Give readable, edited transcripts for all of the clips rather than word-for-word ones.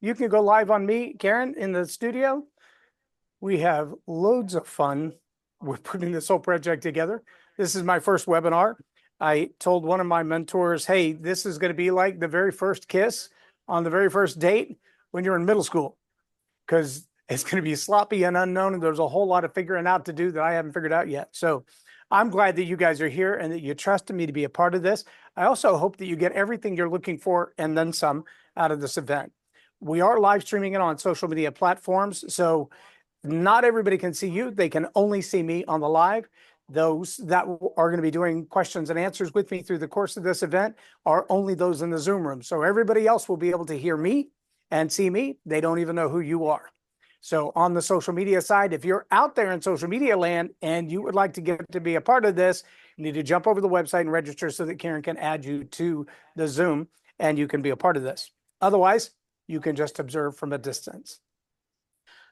You can go live on me, Karen, in the studio. We have loads of fun with putting this whole project together. This is my first webinar. I told one of my mentors, hey, this is going to be like the very first kiss on the very first date when you're in middle school, because it's going to be sloppy and unknown, and there's a whole lot of figuring out to do that I haven't figured out yet. So I'm glad that you guys are here and that you trusted me to be a part of this. I also hope that you get everything you're looking for and then some out of this event. We are live streaming it on social media platforms, so not everybody can see you. They can only see me on the live. Those that are going to be doing questions and answers with me through the course of this event are only those in the Zoom room. So everybody else will be able to hear me and see me. They don't even know who you are. So on the social media side, if you're out there in social media land and you would like to get to be a part of this, you need to jump over to the website and register so that Karen can add you to the Zoom and you can be a part of this. Otherwise, you can just observe from a distance.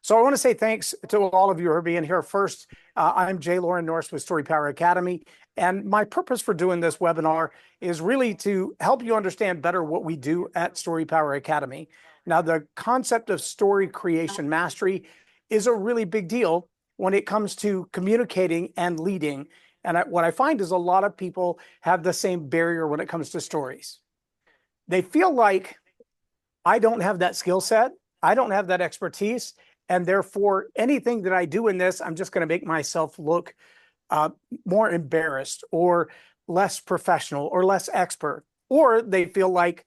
So I want to say thanks to all of you who are being here. First, I'm Loren Norris with StoryPower Academy, and my purpose for doing this webinar is really to help you understand better what we do at StoryPower Academy. Now, the concept of story creation mastery is a really big deal when it comes to communicating and leading. And what I find is a lot of people have the same barrier when it comes to stories. They feel like, I don't have that skill set, I don't have that expertise, and therefore, anything that I do in this, I'm just going to make myself look more embarrassed or less professional or less expert. Or they feel like,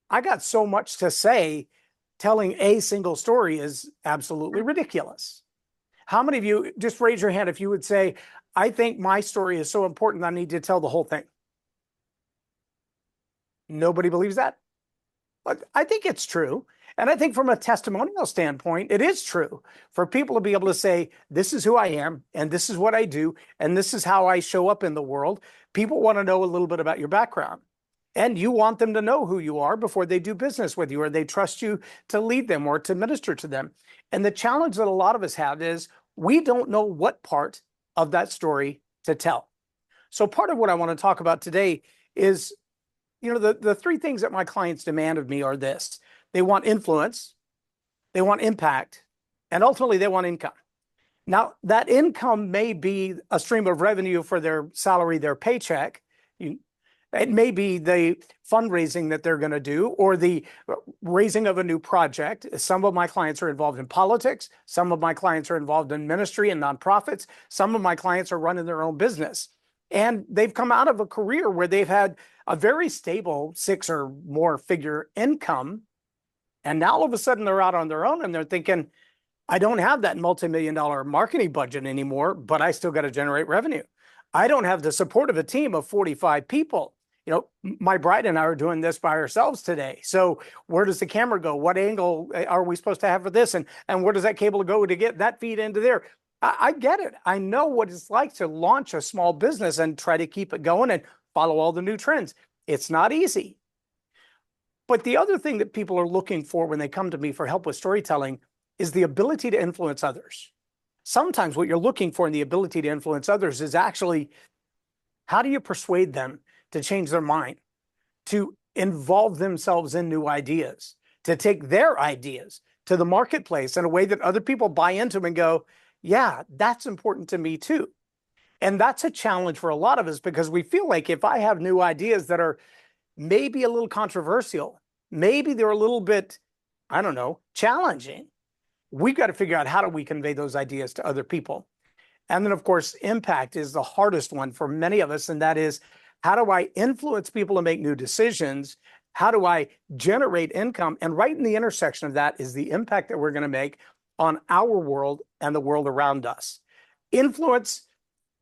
I got so much to say, telling a single story is absolutely ridiculous. How many of you, just raise your hand if you would say, I think my story is so important I need to tell the whole thing? Nobody believes that? But I think it's true. And I think from a testimonial standpoint, it is true for people to be able to say, this is who I am, and this is what I do, and this is how I show up in the world. People want to know a little bit about your background. And you want them to know who you are before they do business with you, or they trust you to lead them or to minister to them. And the challenge that a lot of us have is we don't know what part of that story to tell. So part of what I want to talk about today is, the three things that my clients demand of me are this. They want influence, they want impact, and ultimately they want income. Now, that income may be a stream of revenue for their salary, their paycheck. It may be the fundraising that they're going to do or the raising of a new project. Some of my clients are involved in politics. Some of my clients are involved in ministry and nonprofits. Some of my clients are running their own business. And they've come out of a career where they've had a very stable 6 or more figure income. And now all of a sudden they're out on their own and they're thinking, I don't have that multi-million-dollar marketing budget anymore, but I still got to generate revenue. I don't have the support of a team of 45 people. My bride and I are doing this by ourselves today. So where does the camera go? What angle are we supposed to have for this? And where does that cable go to get that feed into there? I get it. I know what it's like to launch a small business and try to keep it going and follow all the new trends. It's not easy. But the other thing that people are looking for when they come to me for help with storytelling is the ability to influence others. Sometimes what you're looking for in the ability to influence others is actually, how do you persuade them to change their mind, to involve themselves in new ideas, to take their ideas to the marketplace in a way that other people buy into them and go, yeah, that's important to me too. And that's a challenge for a lot of us because we feel like if I have new ideas that are maybe a little controversial, maybe they're a little bit, challenging, we've got to figure out how do we convey those ideas to other people. And then, of course, impact is the hardest one for many of us, and that is, how do I influence people to make new decisions? How do I generate income? And right in the intersection of that is the impact that we're going to make on our world and the world around us. Influence,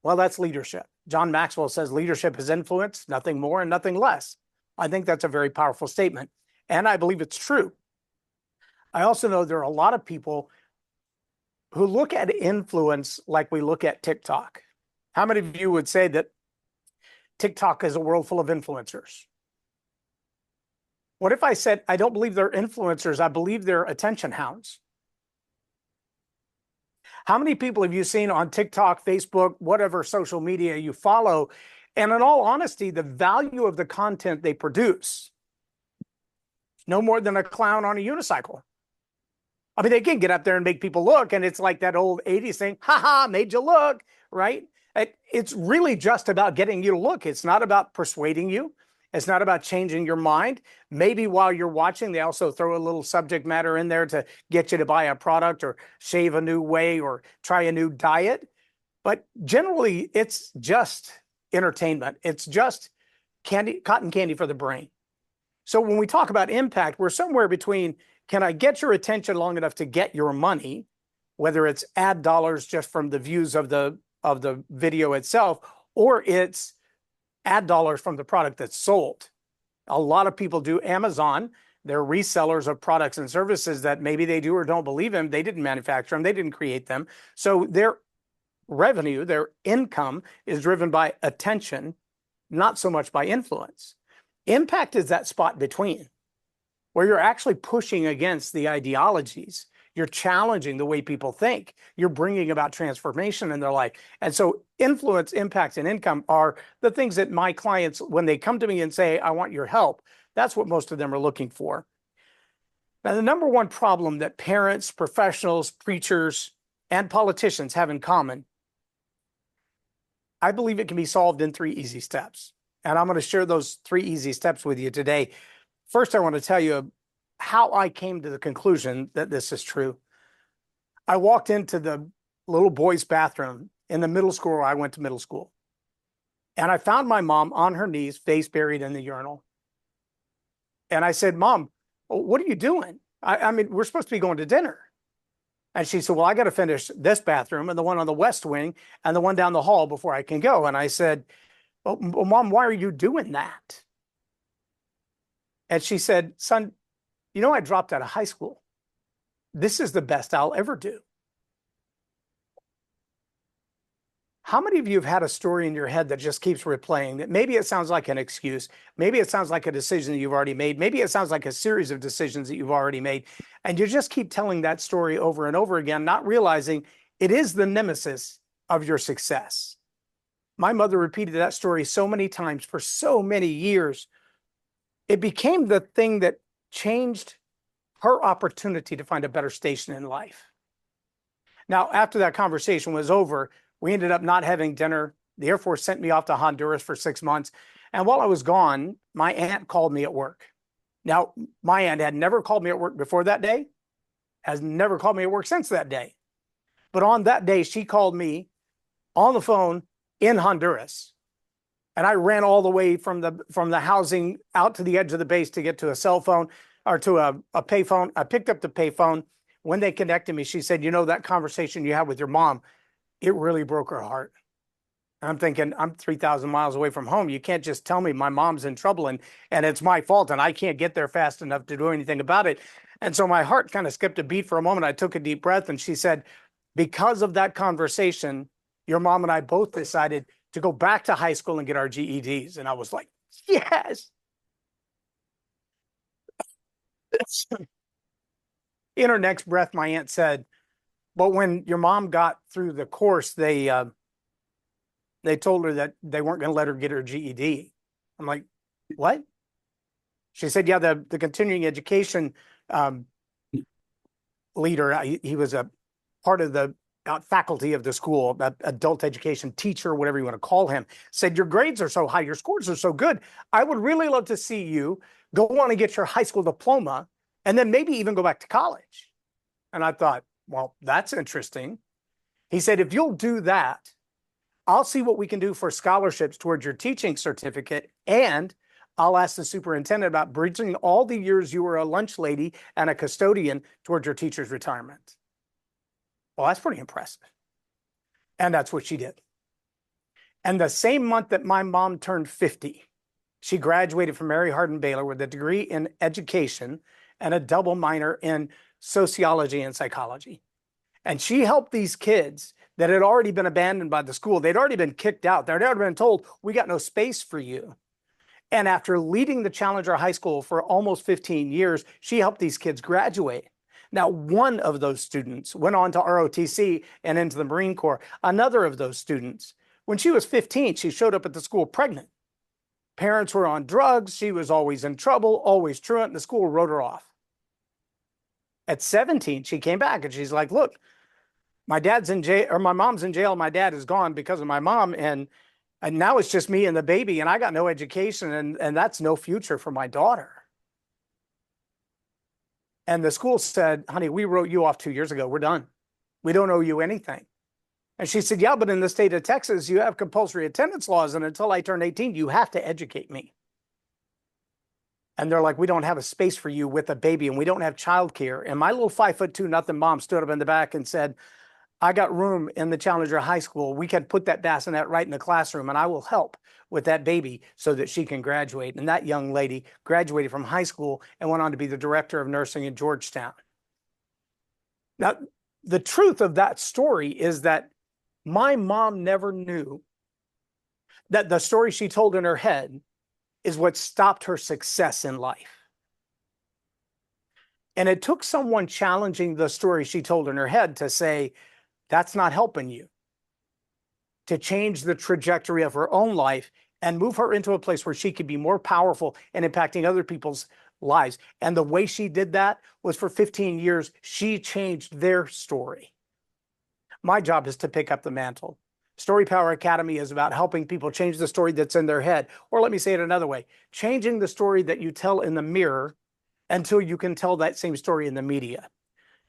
well, that's leadership. John Maxwell says leadership is influence, nothing more and nothing less. I think that's a very powerful statement, and I believe it's true. I also know there are a lot of people who look at influence like we look at TikTok. How many of you would say that TikTok is a world full of influencers? What if I said, I don't believe they're influencers, I believe they're attention hounds? How many people have you seen on TikTok, Facebook, whatever social media you follow? And in all honesty, the value of the content they produce no more than a clown on a unicycle. I mean, they can get up there and make people look, and it's like that old 80s thing, ha ha, made you look, right? It's really just about getting you to look. It's not about persuading you. It's not about changing your mind. Maybe while you're watching, they also throw a little subject matter in there to get you to buy a product or shave a new way or try a new diet. But generally, it's just entertainment. It's just candy, cotton candy for the brain. So when we talk about impact, we're somewhere between, can I get your attention long enough to get your money, whether it's ad dollars just from the views of the video itself, or it's ad dollars from the product that's sold. A lot of people do Amazon. They're resellers of products and services that maybe they do or don't believe in. They didn't manufacture them. They didn't create them. So their revenue, their income is driven by attention, not so much by influence. Impact is that spot between, where you're actually pushing against the ideologies. You're challenging the way people think. You're bringing about transformation in their life. And so influence, impact, and income are the things that my clients, when they come to me and say, I want your help, that's what most of them are looking for. Now, the number one problem that parents, professionals, preachers, and politicians have in common, I believe it can be solved in 3 easy steps. And I'm going to share those 3 easy steps with you today. First, I want to tell you how I came to the conclusion that this is true. I walked into the little boys' bathroom in the middle school where I went to middle school. And I found my mom on her knees, face buried in the urinal. And I said, Mom, what are you doing? I mean, we're supposed to be going to dinner. And she said, well, I got to finish this bathroom and the one on the west wing and the one down the hall before I can go. And I said, well, Mom, why are you doing that? And she said, son, you know, I dropped out of high school. This is the best I'll ever do. How many of you have had a story in your head that just keeps replaying, that maybe it sounds like an excuse, maybe it sounds like a decision that you've already made, maybe it sounds like a series of decisions that you've already made, and you just keep telling that story over and over again, not realizing it is the nemesis of your success. My mother repeated that story so many times for so many years. It became the thing that changed her opportunity to find a better station in life. Now, after that conversation was over, we ended up not having dinner. The Air Force sent me off to Honduras for 6 months. And while I was gone, my aunt called me at work. Now, my aunt had never called me at work before that day, has never called me at work since that day. But on that day, she called me on the phone in Honduras. And I ran all the way from the housing out to the edge of the base to get to a cell phone or to a payphone. I picked up the payphone. When they connected me, she said, you know, that conversation you had with your mom, it really broke her heart. And I'm thinking, I'm 3,000 miles away from home. You can't just tell me my mom's in trouble and it's my fault and I can't get there fast enough to do anything about it. And so my heart kind of skipped a beat for a moment. I took a deep breath and she said, because of that conversation, your mom and I both decided to go back to high school and get our GEDs. And I was like, yes. In her next breath, my aunt said, but when your mom got through the course, they told her that they weren't going to let her get her GED. I'm like, what? She said, yeah, the continuing education leader, he was a part of the faculty of the school, adult education teacher, whatever you want to call him, said, your grades are so high, your scores are so good. I would really love to see you go on and get your high school diploma and then maybe even go back to college. And I thought, well, that's interesting. He said, if you'll do that, I'll see what we can do for scholarships towards your teaching certificate. And I'll ask the superintendent about bridging all the years you were a lunch lady and a custodian towards your teacher's retirement. Well, that's pretty impressive. And that's what she did. And the same month that my mom turned 50, she graduated from Mary Hardin Baylor with a degree in education and a double minor in sociology and psychology. And she helped these kids that had already been abandoned by the school. They'd already been kicked out. They'd already been told, we got no space for you. And after leading the Challenger High School for almost 15 years, she helped these kids graduate. Now, one of those students went on to ROTC and into the Marine Corps. Another of those students, when she was 15, she showed up at the school pregnant. Parents were on drugs. She was always in trouble, always truant, and the school wrote her off. At 17, she came back and she's like, look, my dad's in jail, or my mom's in jail. My dad is gone because of my mom. And now it's just me and the baby, and I got no education, and that's no future for my daughter. And the school said, honey, we wrote you off 2 years ago. We're done. We don't owe you anything. And she said, yeah, but in the state of Texas, you have compulsory attendance laws. And until I turn 18, you have to educate me. And they're like, we don't have a space for you with a baby, and we don't have childcare. And my little 5'2" nothing mom stood up in the back and said, I got room in the Challenger High School. We can put that bassinet right in the classroom, and I will help with that baby so that she can graduate. And that young lady graduated from high school and went on to be the director of nursing in Georgetown. Now, the truth of that story is that my mom never knew that the story she told in her head is what stopped her success in life. And it took someone challenging the story she told in her head to say, that's not helping you, to change the trajectory of her own life and move her into a place where she could be more powerful and impacting other people's lives. And the way she did that was for 15 years, she changed their story. My job is to pick up the mantle. StoryPower Academy is about helping people change the story that's in their head. Or let me say it another way, changing the story that you tell in the mirror until you can tell that same story in the media.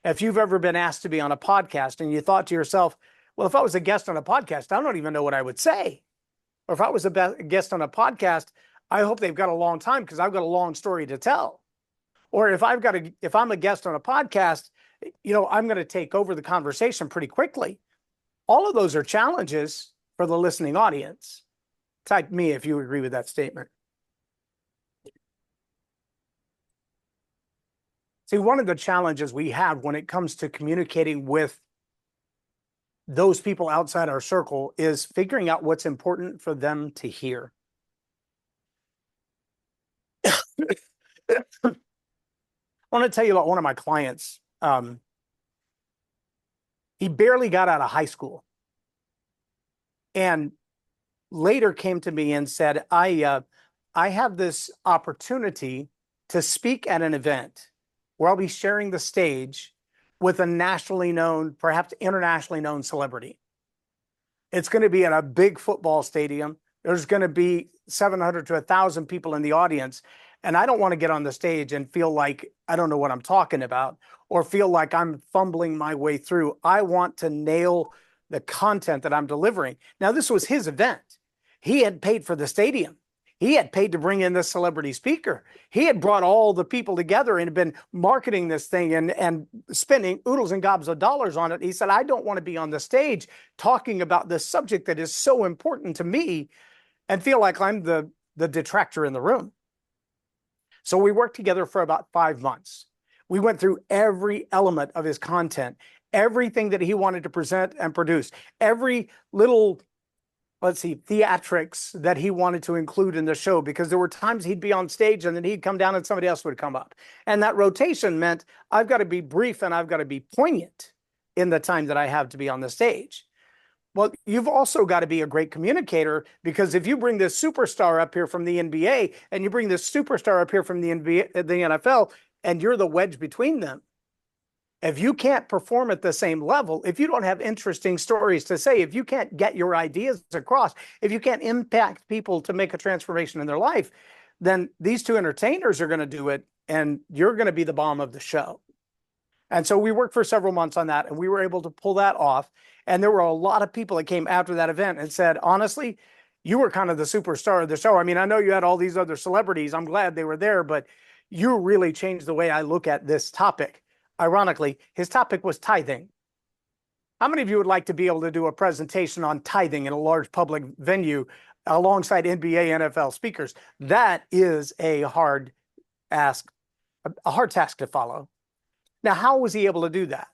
If you've ever been asked to be on a podcast and you thought to yourself, well, if I was a guest on a podcast, I don't even know what I would say. Or if I was a guest on a podcast, I hope they've got a long time because I've got a long story to tell. Or if I'm a guest on a podcast, I'm going to take over the conversation pretty quickly. All of those are challenges for the listening audience. Type me if you agree with that statement. See, one of the challenges we have when it comes to communicating with those people outside our circle is figuring out what's important for them to hear. I want to tell you about one of my clients. He barely got out of high school and later came to me and said, I have this opportunity to speak at an event where I'll be sharing the stage with a nationally known, perhaps internationally known celebrity. It's going to be at a big football stadium. There's going to be 700 to 1,000 people in the audience. And I don't want to get on the stage and feel like I don't know what I'm talking about or feel like I'm fumbling my way through. I want to nail the content that I'm delivering. Now, this was his event. He had paid for the stadium. He had paid to bring in this celebrity speaker. He had brought all the people together and had been marketing this thing and spending oodles and gobs of dollars on it. He said, I don't want to be on the stage talking about this subject that is so important to me and feel like I'm the detractor in the room. So we worked together for about 5 months. We went through every element of his content, everything that he wanted to present and produce, every little, theatrics that he wanted to include in the show, because there were times he'd be on stage and then he'd come down and somebody else would come up. And that rotation meant I've got to be brief and I've got to be poignant in the time that I have to be on the stage. Well, you've also got to be a great communicator, because if you bring this superstar up here from the NBA and you bring this superstar up here from the NFL, and you're the wedge between them, if you can't perform at the same level, if you don't have interesting stories to say, if you can't get your ideas across, if you can't impact people to make a transformation in their life, then these two entertainers are going to do it and you're going to be the bomb of the show. And so we worked for several months on that and we were able to pull that off. And there were a lot of people that came after that event and said, honestly, you were kind of the superstar of the show. I mean, I know you had all these other celebrities. I'm glad they were there, but you really changed the way I look at this topic. Ironically, his topic was tithing. How many of you would like to be able to do a presentation on tithing in a large public venue alongside NBA, NFL speakers? That is a hard task to follow. Now, how was he able to do that?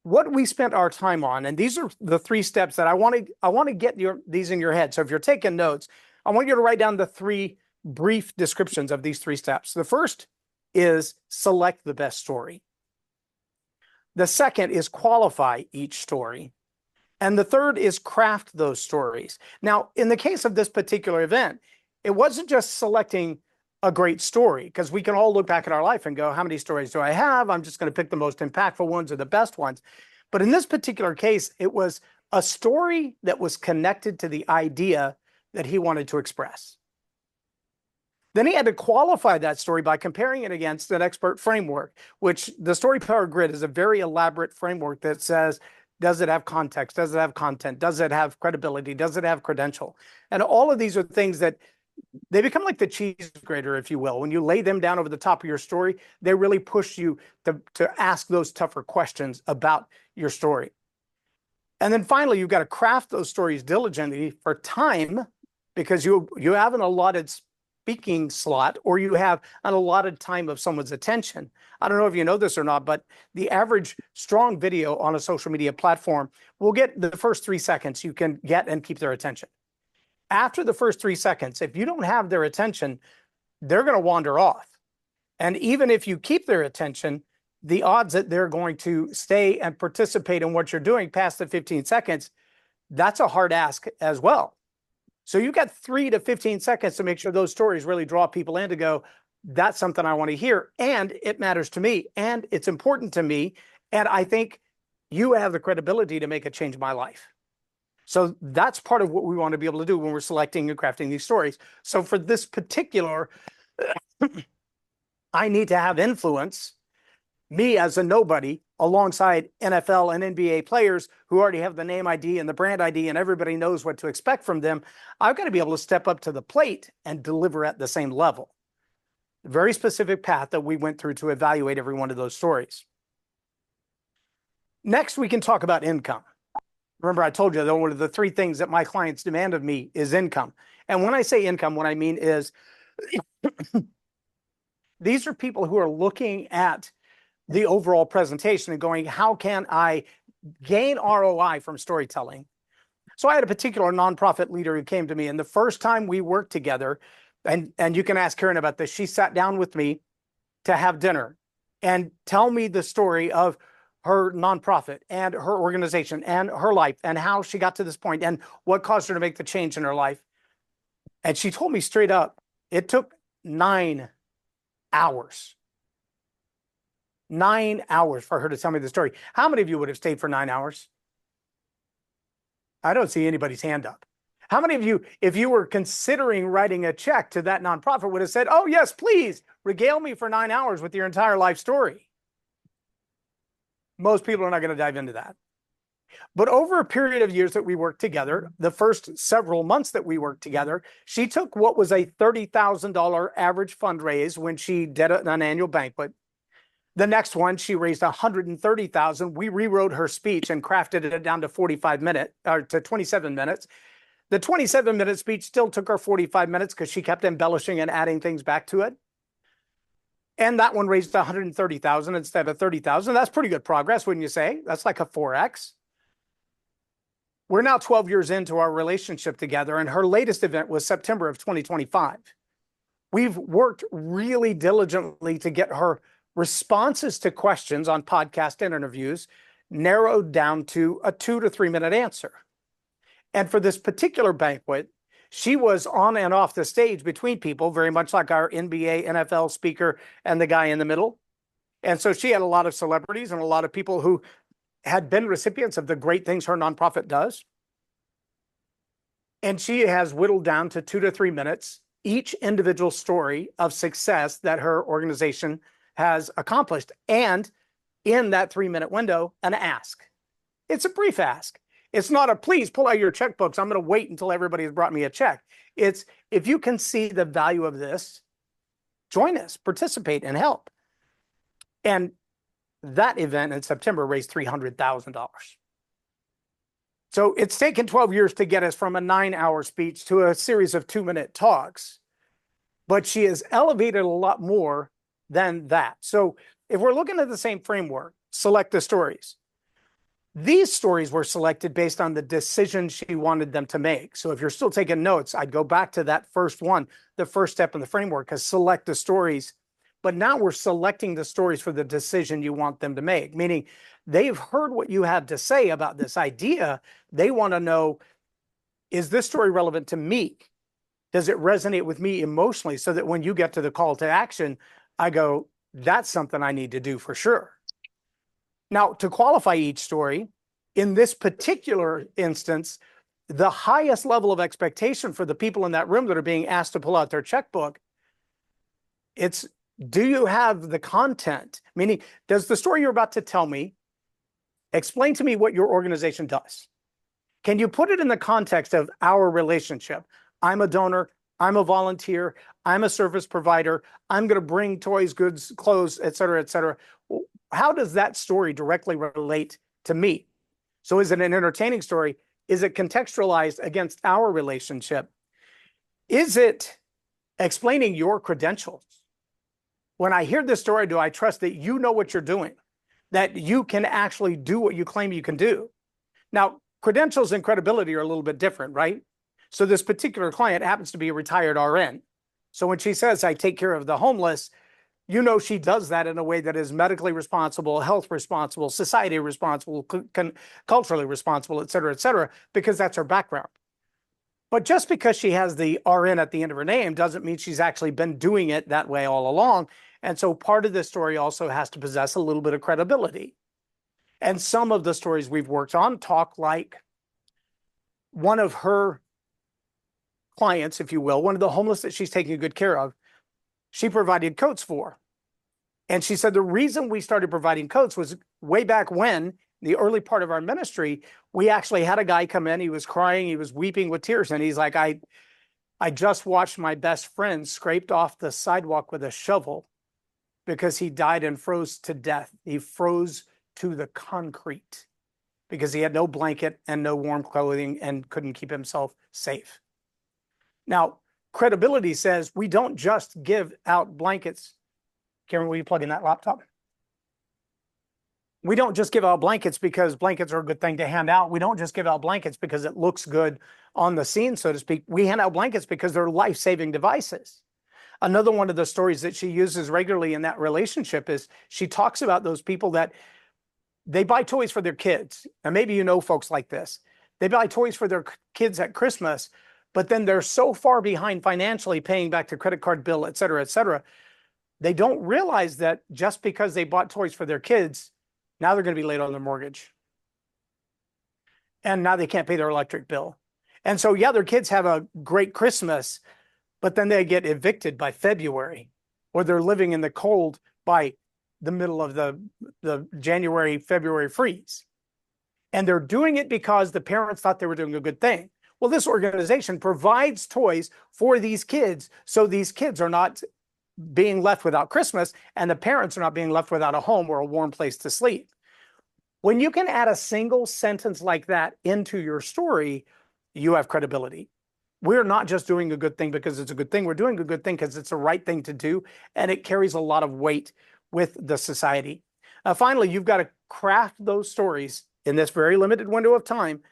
What we spent our time on, and these are the 3 steps that I want to get these in your head. So if you're taking notes, I want you to write down the 3 brief descriptions of these 3 steps. The first is select the best story. The second is qualify each story. And the third is craft those stories. Now, in the case of this particular event, it wasn't just selecting a great story, because we can all look back at our life and go, how many stories do I have? I'm just going to pick the most impactful ones or the best ones. But in this particular case, it was a story that was connected to the idea that he wanted to express. Then he had to qualify that story by comparing it against an expert framework, which the StoryPower Grid is a very elaborate framework that says, does it have context? Does it have content? Does it have credibility? Does it have credential? And all of these are things that they become like the cheese grater, if you will. When you lay them down over the top of your story, they really push you to ask those tougher questions about your story. And then finally, you've got to craft those stories diligently for time, because you have an allotted speaking slot, or you have an allotted time of someone's attention. I don't know if you know this or not, but the average strong video on a social media platform will get the first 3 seconds you can get and keep their attention. After the first 3 seconds, if you don't have their attention, they're going to wander off. And even if you keep their attention, the odds that they're going to stay and participate in what you're doing past the 15 seconds, that's a hard ask as well. So you got 3 to 15 seconds to make sure those stories really draw people in to go, that's something I want to hear, and it matters to me, and it's important to me, and I think you have the credibility to make it change my life. So that's part of what we want to be able to do when we're selecting and crafting these stories. So for this particular, I need to have influence, me as a nobody, alongside NFL and NBA players who already have the name ID and the brand ID and everybody knows what to expect from them. I've got to be able to step up to the plate and deliver at the same level. A very specific path that we went through to evaluate every one of those stories. Next, we can talk about income. Remember, I told you that one of the 3 things that my clients demand of me is income. And when I say income, what I mean is these are people who are looking at the overall presentation and going, how can I gain ROI from storytelling? So I had a particular nonprofit leader who came to me, and the first time we worked together, and you can ask Karen about this, she sat down with me to have dinner and tell me the story of her nonprofit and her organization and her life and how she got to this point and what caused her to make the change in her life. And she told me straight up, it took 9 hours. 9 hours for her to tell me the story. How many of you would have stayed for 9 hours? I don't see anybody's hand up. How many of you, if you were considering writing a check to that nonprofit, would have said, oh yes, please regale me for 9 hours with your entire life story? Most people are not going to dive into that. But over a period of years that we worked together, the first several months that we worked together, she took what was a $30,000 average fundraise when she did an annual banquet. The next one, she raised $130,000. We rewrote her speech and crafted it down to 45 minutes, or to 27 minutes. The 27-minute speech still took her 45 minutes because she kept embellishing and adding things back to it. And that one raised $130,000 instead of $30,000. That's pretty good progress, wouldn't you say? That's like a 4X. We're now 12 years into our relationship together, and her latest event was September of 2025. We've worked really diligently to get her responses to questions on podcast interviews narrowed down to a 2 to 3 minute answer. And for this particular banquet, she was on and off the stage between people, very much like our NBA, NFL speaker and the guy in the middle. And so she had a lot of celebrities and a lot of people who had been recipients of the great things her nonprofit does. And she has whittled down to 2 to 3 minutes each individual story of success that her organization has accomplished. And in that 3-minute window, an ask. It's a brief ask. It's not a please pull out your checkbooks, I'm going to wait until everybody has brought me a check. It's if you can see the value of this, join us, participate, and help. And that event in September raised $300,000. So it's taken 12 years to get us from a 9-hour speech to a series of 2-minute talks. But she has elevated a lot more than that. So if we're looking at the same framework, select the stories. These stories were selected based on the decision she wanted them to make. So if you're still taking notes, I'd go back to that first one, the first step in the framework, is select the stories. But now we're selecting the stories for the decision you want them to make, meaning they've heard what you have to say about this idea. They want to know, is this story relevant to me does it resonate with me emotionally so that when you get to the call to action, I go, that's something I need to do for sure. Now, to qualify each story, in this particular instance, the highest level of expectation for the people in that room that are being asked to pull out their checkbook, it's, do you have the content? Meaning, does the story you're about to tell me explain to me what your organization does? Can you put it in the context of our relationship? I'm a donor, I'm a volunteer, I'm a service provider, I'm going to bring toys, goods, clothes, et cetera, et cetera. How does that story directly relate to me? So is it an entertaining story? Is it contextualized against our relationship? Is it explaining your credentials? When I hear this story, do I trust that you know what you're doing, that you can actually do what you claim you can do? Now, credentials and credibility are a little bit different, right? So this particular client happens to be a retired RN. So when she says, I take care of the homeless, you know she does that in a way that is medically responsible, health responsible, society responsible, culturally responsible, et cetera, because that's her background. But just because she has the RN at the end of her name doesn't mean she's actually been doing it that way all along. And so part of this story also has to possess a little bit of credibility. And some of the stories we've worked on talk like one of her clients, if you will, one of the homeless that she's taking good care of, she provided coats for. And she said the reason we started providing coats was way back when, the early part of our ministry, we actually had a guy come in, he was crying, he was weeping with tears, and he's like, I just watched my best friend scraped off the sidewalk with a shovel because he died and froze to death. He froze to the concrete because he had no blanket and no warm clothing and couldn't keep himself safe. Now, credibility says we don't just give out blankets. Karen, will you plug in that laptop? We don't just give out blankets because blankets are a good thing to hand out. We don't just give out blankets because it looks good on the scene, so to speak. We hand out blankets because they're life-saving devices. Another one of the stories that she uses regularly in that relationship is she talks about those people that they buy toys for their kids. And maybe you know folks like this. They buy toys for their kids at Christmas, but then they're so far behind financially paying back the credit card bill, et cetera, they don't realize that just because they bought toys for their kids, now they're going to be late on their mortgage. And now they can't pay their electric bill. And so, yeah, their kids have a great Christmas, but then they get evicted by February, or they're living in the cold by the middle of the January, February freeze. And they're doing it because the parents thought they were doing a good thing. Well, this organization provides toys for these kids, so these kids are not being left without Christmas, and the parents are not being left without a home or a warm place to sleep. When you can add a single sentence like that into your story, you have credibility. We're not just doing a good thing because it's a good thing. We're doing a good thing because it's the right thing to do, and it carries a lot of weight with the society. Finally, you've got to craft those stories in this very limited window of time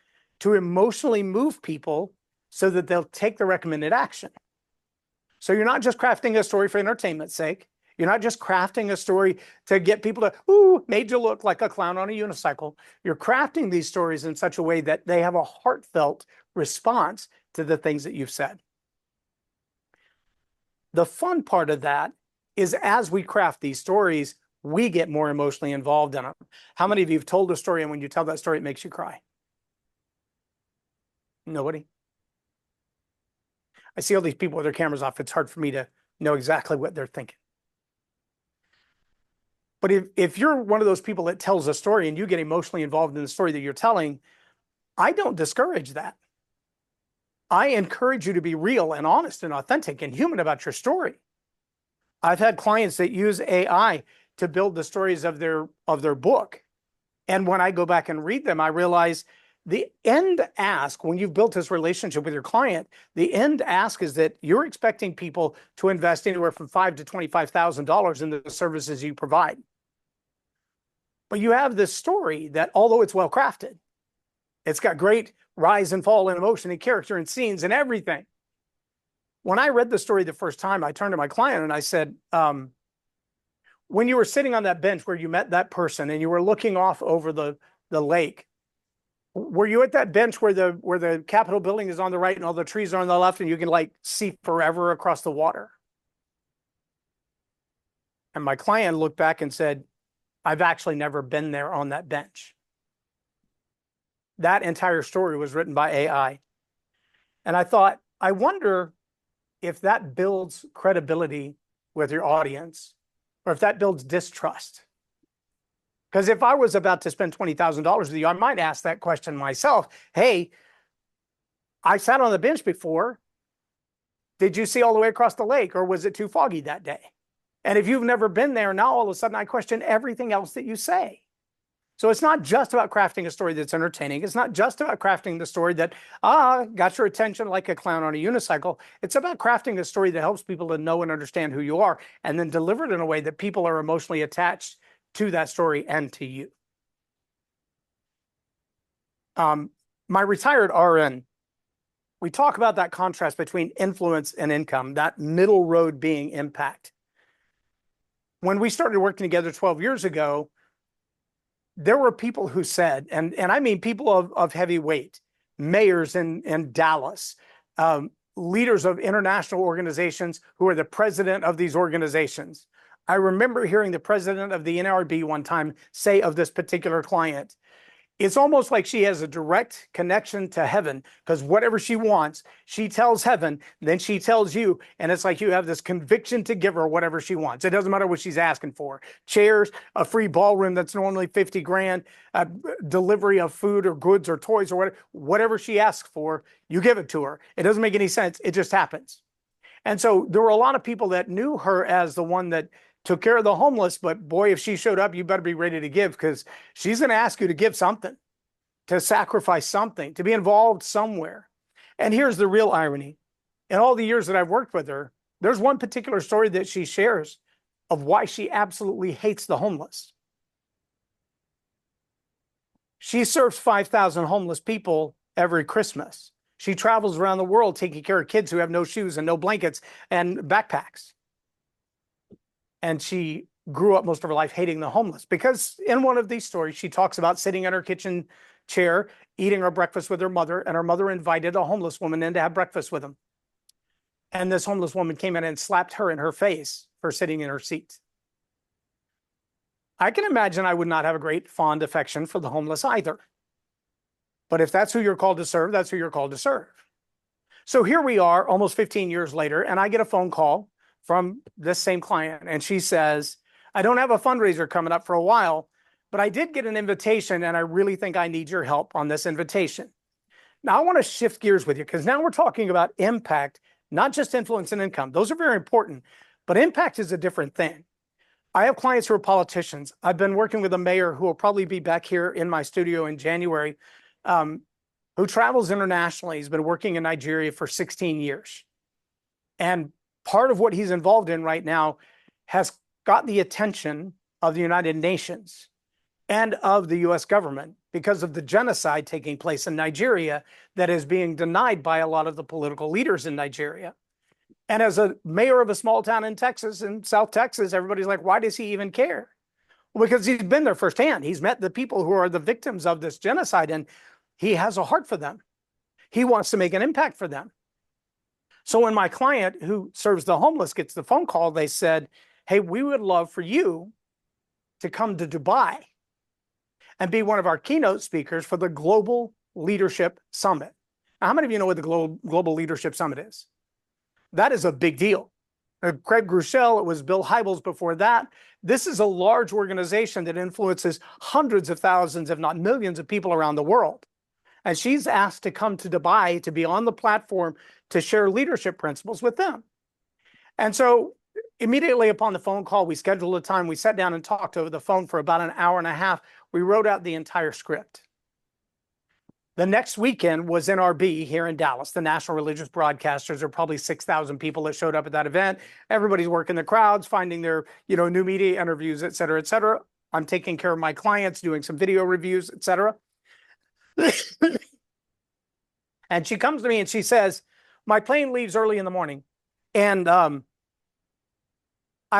to emotionally move people so that they'll take the recommended action. So you're not just crafting a story for entertainment's sake. You're not just crafting a story to get people to, ooh, made you look like a clown on a unicycle. You're crafting these stories in such a way that they have a heartfelt response to the things that you've said. The fun part of that is as we craft these stories, we get more emotionally involved in them. How many of you have told a story and when you tell that story, it makes you cry? Nobody? I see all these people with their cameras off. It's hard for me to know exactly what they're thinking. But if you're one of those people that tells a story and you get emotionally involved in the story that you're telling, I don't discourage that. I encourage you to be real and honest and authentic and human about your story. I've had clients that use AI to build the stories of their book. And when I go back and read them, I realize the end ask, when you've built this relationship with your client, the end ask is that you're expecting people to invest anywhere from $5,000 to $25,000 in the services you provide. But you have this story that, although it's well crafted, it's got great rise and fall and emotion and character and scenes and everything. When I read the story the first time, I turned to my client and I said, when you were sitting on that bench where you met that person and you were looking off over the lake, Were you at that bench where the Capitol building is on the right and all the trees are on the left and you can like see forever across the water? And my client looked back and said, I've actually never been there on that bench. That entire story was written by AI. And I thought, I wonder if that builds credibility with your audience or if that builds distrust. Because if I was about to spend $20,000 with you, I might ask that question myself. Hey, I sat on the bench before. Did you see all the way across the lake, or was it too foggy that day? And if you've never been there, now all of a sudden I question everything else that you say. So it's not just about crafting a story that's entertaining. It's not just about crafting the story that, got your attention like a clown on a unicycle. It's about crafting a story that helps people to know and understand who you are, and then deliver it in a way that people are emotionally attached to that story and to you. My retired RN, we talk about that contrast between influence and income, that middle road being impact. When we started working together 12 years ago, there were people who said, and I mean people of heavy weight, mayors in Dallas, leaders of international organizations who are the president of these organizations. I remember hearing the president of the NLRB one time say of this particular client, it's almost like she has a direct connection to heaven, because whatever she wants, she tells heaven, then she tells you, and it's like you have this conviction to give her whatever she wants. It doesn't matter what she's asking for. Chairs, a free ballroom that's normally 50 grand, delivery of food or goods or toys or whatever she asks for, you give it to her. It doesn't make any sense. It just happens. And so there were a lot of people that knew her as the one that took care of the homeless, but boy, if she showed up, you better be ready to give, because she's going to ask you to give something, to sacrifice something, to be involved somewhere. And here's the real irony. In all the years that I've worked with her, there's one particular story that she shares of why she absolutely hates the homeless. She serves 5,000 homeless people every Christmas. She travels around the world taking care of kids who have no shoes and no blankets and backpacks. And she grew up most of her life hating the homeless, because in one of these stories, she talks about sitting in her kitchen chair, eating her breakfast with her mother, and her mother invited a homeless woman in to have breakfast with them. And this homeless woman came in and slapped her in her face for sitting in her seat. I can imagine I would not have a great fond affection for the homeless either. But if that's who you're called to serve, that's who you're called to serve. So here we are almost 15 years later, and I get a phone call from this same client, and she says, I don't have a fundraiser coming up for a while, but I did get an invitation, and I really think I need your help on this invitation. Now, I want to shift gears with you, because now we're talking about impact, not just influence and income. Those are very important, but impact is a different thing. I have clients who are politicians. I've been working with a mayor who will probably be back here in my studio in January, who travels internationally. He's been working in Nigeria for 16 years. And part of what he's involved in right now has got the attention of the United Nations and of the US government because of the genocide taking place in Nigeria that is being denied by a lot of the political leaders in Nigeria. And as a mayor of a small town in Texas, in South Texas, everybody's like, why does he even care? Well, because he's been there firsthand. He's met the people who are the victims of this genocide, and he has a heart for them. He wants to make an impact for them. So when my client who serves the homeless gets the phone call, they said, hey, we would love for you to come to Dubai and be one of our keynote speakers for the Global Leadership Summit. Now, how many of you know what the Global Leadership Summit is? That is a big deal. Craig Groeschel, it was Bill Hybels before that. This is a large organization that influences hundreds of thousands, if not millions of people around the world. And she's asked to come to Dubai to be on the platform to share leadership principles with them. And so immediately upon the phone call, we scheduled a time. We sat down and talked over the phone for about an hour and a half. We wrote out the entire script. The next weekend was NRB here in Dallas. The National Religious Broadcasters. There are probably 6,000 people that showed up at that event. Everybody's working the crowds, finding their, new media interviews, et cetera, et cetera. I'm taking care of my clients, doing some video reviews, et cetera. And she comes to me and she says, my plane leaves early in the morning, and I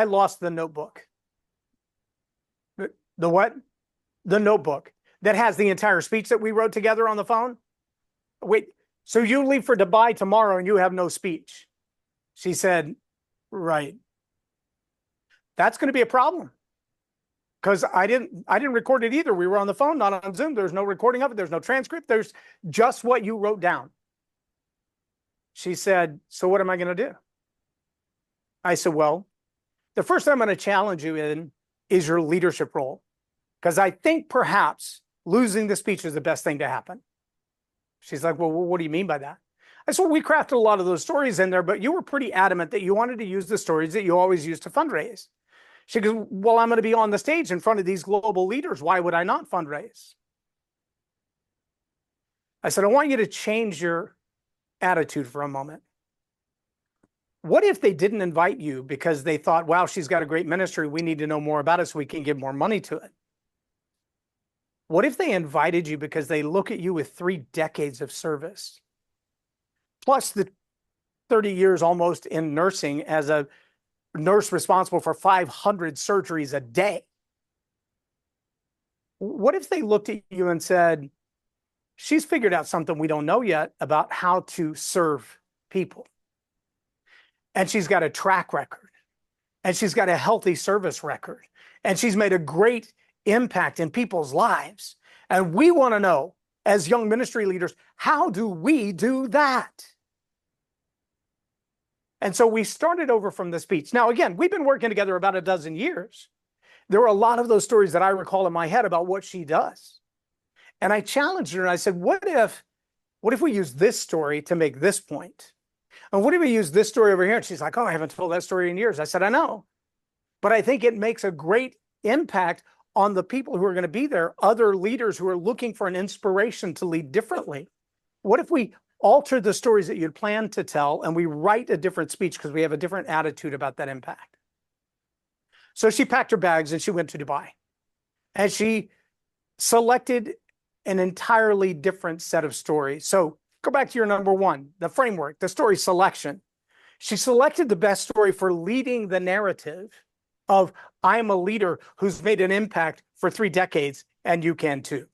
lost the notebook. The what? The notebook. that has the entire speech that we wrote together on the phone. Wait, so you leave for Dubai tomorrow and you have no speech? She said, right. That's going to be a problem. Because I didn't record it either. We were on the phone, not on Zoom. There's no recording of it. There's no transcript. There's just what you wrote down. She said, so what am I going to do? I said, well, the first thing I'm going to challenge you in is your leadership role. Because I think perhaps losing the speech is the best thing to happen. She's like, well, what do you mean by that? I said, well, we crafted a lot of those stories in there, but you were pretty adamant that you wanted to use the stories that you always use to fundraise. She goes, well, I'm going to be on the stage in front of these global leaders. Why would I not fundraise? I said, I want you to change your attitude for a moment. What if they didn't invite you because they thought, wow, she's got a great ministry. We need to know more about it so we can give more money to it. What if they invited you because they look at you with 3 decades of service, plus the 30 years almost in nursing as a nurse responsible for 500 surgeries a day? What if they looked at you and said, she's figured out something we don't know yet about how to serve people. And she's got a track record. And she's got a healthy service record. And she's made a great impact in people's lives. And we want to know, as young ministry leaders, how do we do that? And so we started over from the speech. Now, again, we've been working together about a dozen years. There were a lot of those stories that I recall in my head about what she does. And I challenged her and I said, what if we use this story to make this point? And what if we use this story over here? And she's like, oh, I haven't told that story in years. I said, I know. But I think it makes a great impact on the people who are going to be there, other leaders who are looking for an inspiration to lead differently. What if we alter the stories that you'd planned to tell and we write a different speech because we have a different attitude about that impact? So she packed her bags and she went to Dubai. And she selected an entirely different set of stories. So go back to your number one, the framework, the story selection. She selected the best story for leading the narrative of I'm a leader who's made an impact for 3 decades, and you can too.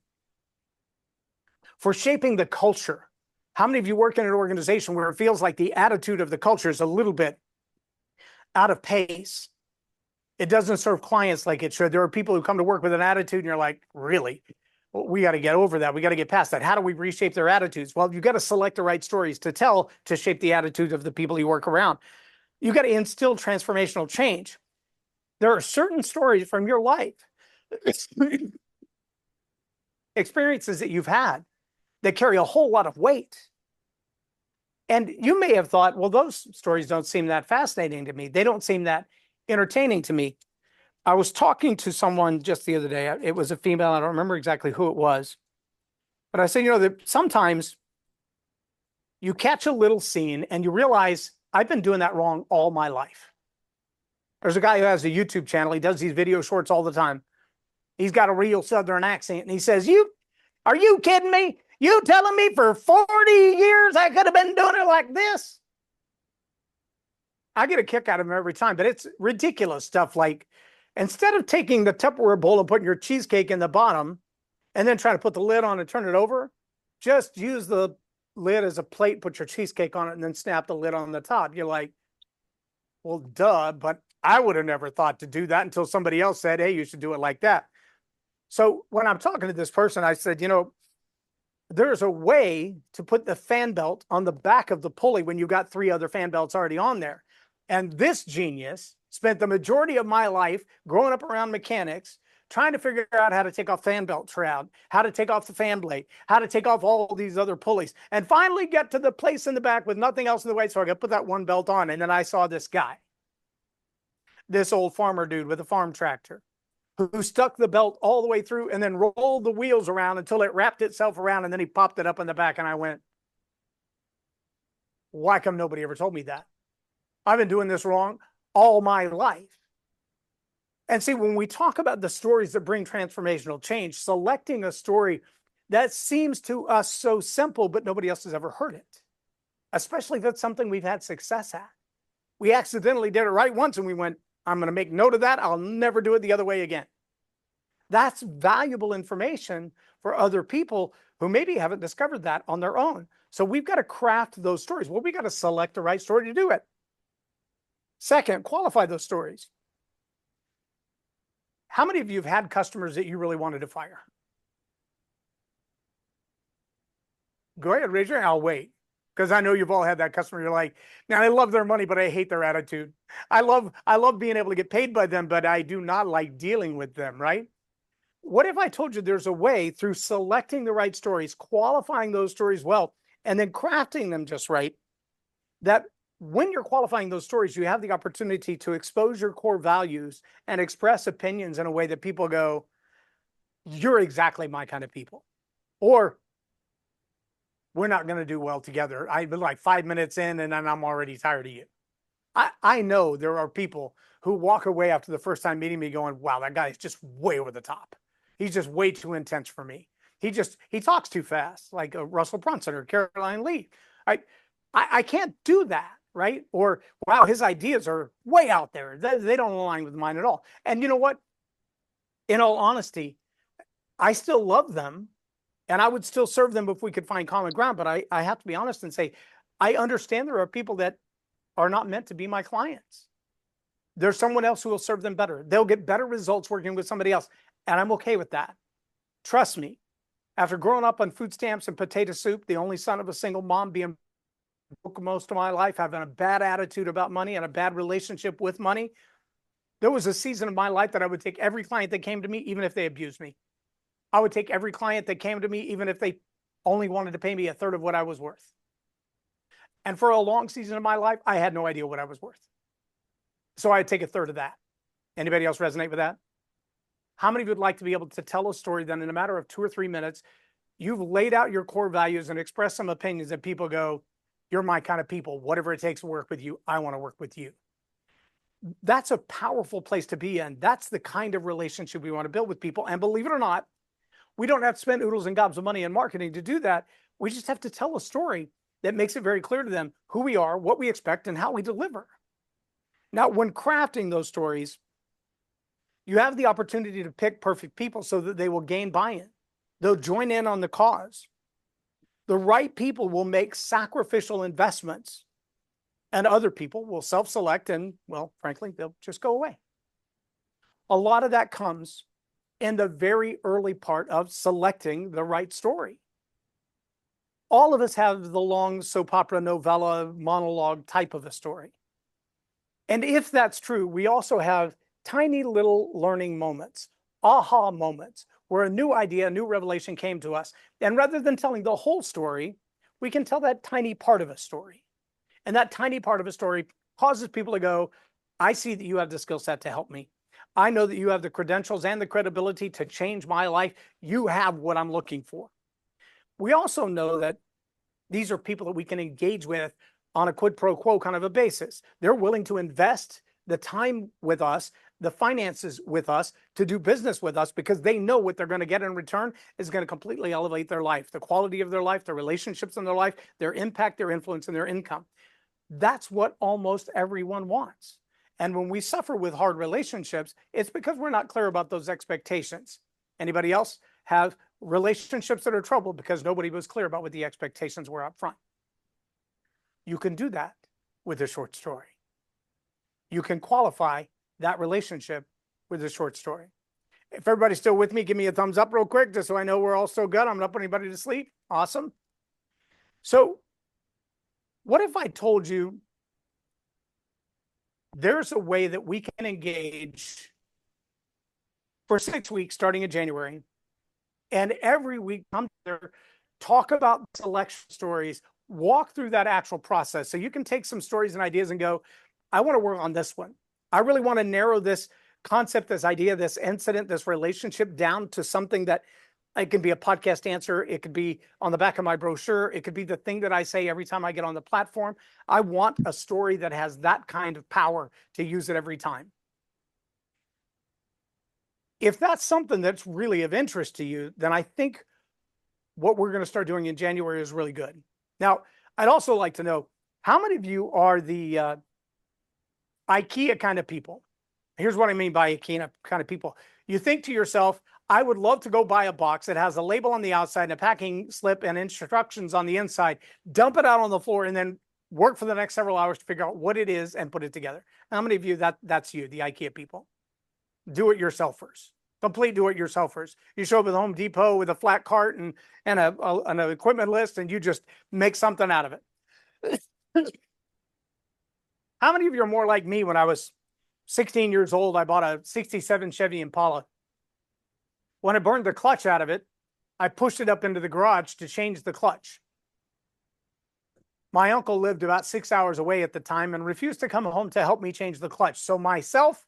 For shaping the culture. How many of you work in an organization where it feels like the attitude of the culture is a little bit out of pace? It doesn't serve clients like it should. There are people who come to work with an attitude and you're like, really? Well, we got to get over that. We got to get past that. How do we reshape their attitudes? Well, you got to select the right stories to tell to shape the attitude of the people you work around. You got to instill transformational change. There are certain stories from your life, experiences that you've had that carry a whole lot of weight. And you may have thought, well, those stories don't seem that fascinating to me. They don't seem that entertaining to me. I was talking to someone just the other day. It was a female. I don't remember exactly who it was. But I said, that sometimes you catch a little scene and you realize I've been doing that wrong all my life. There's a guy who has a YouTube channel. He does these video shorts all the time. He's got a real Southern accent. And he says, are you kidding me? You telling me for 40 years I could have been doing it like this? I get a kick out of him every time, but it's ridiculous stuff like, instead of taking the Tupperware bowl and putting your cheesecake in the bottom and then trying to put the lid on and turn it over, just use the lid as a plate, put your cheesecake on it, and then snap the lid on the top. You're like, well, duh, but I would have never thought to do that until somebody else said, hey, you should do it like that. So when I'm talking to this person, I said, there's a way to put the fan belt on the back of the pulley when you've got 3 other fan belts already on there. And this genius spent the majority of my life growing up around mechanics, trying to figure out how to take off fan belt shroud, how to take off the fan blade, how to take off all these other pulleys, and finally get to the place in the back with nothing else in the way. So I got to put that one belt on. And then I saw this guy, this old farmer dude with a farm tractor, who stuck the belt all the way through and then rolled the wheels around until it wrapped itself around, and then he popped it up in the back. And I went, why come nobody ever told me that? I've been doing this wrong all my life. And see, when we talk about the stories that bring transformational change, selecting a story that seems to us so simple, but nobody else has ever heard it, especially if it's something we've had success at. We accidentally did it right once and we went, I'm going to make note of that. I'll never do it the other way again. That's valuable information for other people who maybe haven't discovered that on their own. So we've got to craft those stories. Well, we got to select the right story to do it. Second, qualify those stories. How many of you have had customers that you really wanted to fire? Go ahead, raise your hand. I'll wait. Because I know you've all had that customer. You're like, man, I love their money, but I hate their attitude. I love being able to get paid by them, but I do not like dealing with them, right? What if I told you there's a way through selecting the right stories, qualifying those stories well, and then crafting them just right, that when you're qualifying those stories, you have the opportunity to expose your core values and express opinions in a way that people go, you're exactly my kind of people. Or we're not going to do well together. I've been like 5 minutes in and then I'm already tired of you. I know there are people who walk away after the first time meeting me going, wow, that guy is just way over the top. He's just way too intense for me. He talks too fast, like Russell Brunson or Caroline Lee. I can't do that, right? Or, wow, his ideas are way out there. They don't align with mine at all. And you know what? In all honesty, I still love them. And I would still serve them if we could find common ground. But I have to be honest and say, I understand there are people that are not meant to be my clients. There's someone else who will serve them better. They'll get better results working with somebody else. And I'm okay with that. Trust me, after growing up on food stamps and potato soup, the only son of a single mom, being broke most of my life, having a bad attitude about money and a bad relationship with money, there was a season of my life that I would take every client that came to me, even if they abused me. I would take every client that came to me, even if they only wanted to pay me a third of what I was worth. And for a long season of my life, I had no idea what I was worth. So I'd take a third of that. Anybody else resonate with that? How many of you would like to be able to tell a story that in a matter of 2 or 3 minutes, you've laid out your core values and expressed some opinions that people go, you're my kind of people. Whatever it takes to work with you, I want to work with you. That's a powerful place to be in. That's the kind of relationship we want to build with people. And believe it or not, we don't have to spend oodles and gobs of money in marketing to do that. We just have to tell a story that makes it very clear to them who we are, what we expect, and how we deliver. Now, when crafting those stories, you have the opportunity to pick perfect people so that they will gain buy-in. They'll join in on the cause. The right people will make sacrificial investments, and other people will self-select and, well, frankly, they'll just go away. A lot of that comes in the very early part of selecting the right story. All of us have the long soap opera, novella, monologue type of a story. And if that's true, we also have tiny little learning moments, aha moments, where a new idea, a new revelation came to us. And rather than telling the whole story, we can tell that tiny part of a story. And that tiny part of a story causes people to go, I see that you have the skill set to help me. I know that you have the credentials and the credibility to change my life. You have what I'm looking for. We also know that these are people that we can engage with on a quid pro quo kind of a basis. They're willing to invest the time with us, the finances with us, to do business with us because they know what they're going to get in return is going to completely elevate their life, the quality of their life, their relationships in their life, their impact, their influence, and their income. That's what almost everyone wants. And when we suffer with hard relationships, it's because we're not clear about those expectations. Anybody else have relationships that are troubled because nobody was clear about what the expectations were up front? You can do that with a short story. You can qualify that relationship with a short story. If everybody's still with me, give me a thumbs up real quick, just so I know we're all still good. I'm not putting anybody to sleep. Awesome. So what if I told you there's a way that we can engage for 6 weeks starting in January, and every week come together, talk about selection stories, walk through that actual process. So you can take some stories and ideas and go, I want to work on this one. I really want to narrow this concept, this idea, this incident, this relationship down to something that it can be a podcast answer. It could be on the back of my brochure. It could be the thing that I say every time I get on the platform. I want a story that has that kind of power to use it every time. If that's something that's really of interest to you, then I think what we're going to start doing in January is really good. Now, I'd also like to know, how many of you are the IKEA kind of people? Here's what I mean by IKEA kind of people. You think to yourself, I would love to go buy a box that has a label on the outside and a packing slip and instructions on the inside, dump it out on the floor, and then work for the next several hours to figure out what it is and put it together. How many of you, that's you, the IKEA people? Do-it-yourselfers. Complete do-it-yourselfers. You show up at Home Depot with a flat cart and an equipment list, and you just make something out of it. How many of you are more like me? When I was 16 years old, I bought a 67 Chevy Impala. When I burned the clutch out of it, I pushed it up into the garage to change the clutch. My uncle lived about 6 hours away at the time and refused to come home to help me change the clutch. So myself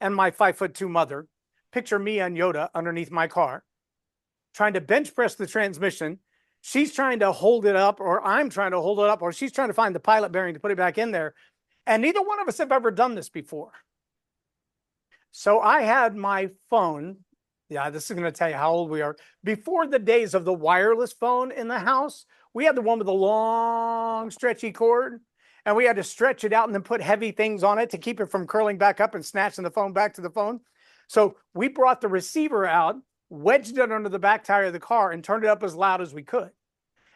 and my 5'2" mother, picture me and Yoda underneath my car, trying to bench press the transmission. She's trying to hold it up, or I'm trying to hold it up, or she's trying to find the pilot bearing to put it back in there. And neither one of us have ever done this before. So I had my phone. Yeah, this is going to tell you how old we are. Before the days of the wireless phone in the house, we had the one with the long, stretchy cord, and we had to stretch it out and then put heavy things on it to keep it from curling back up and snatching the phone back to the phone. So we brought the receiver out, wedged it under the back tire of the car, and turned it up as loud as we could.